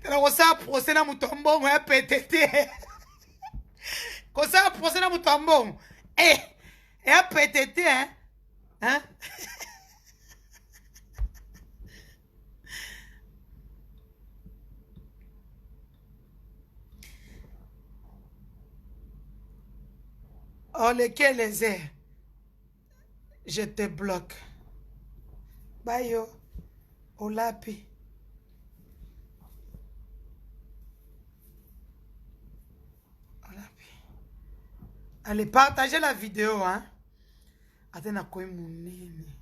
tala kosala procès na moto mbongo ya pete te kosala procès na moto mbongo ya pete te hein? Oh, lequel les airs? Je te bloque. Bayo, Olapi. Olapi. Allez, partagez la vidéo, hein. Attends, à quoi mon nez.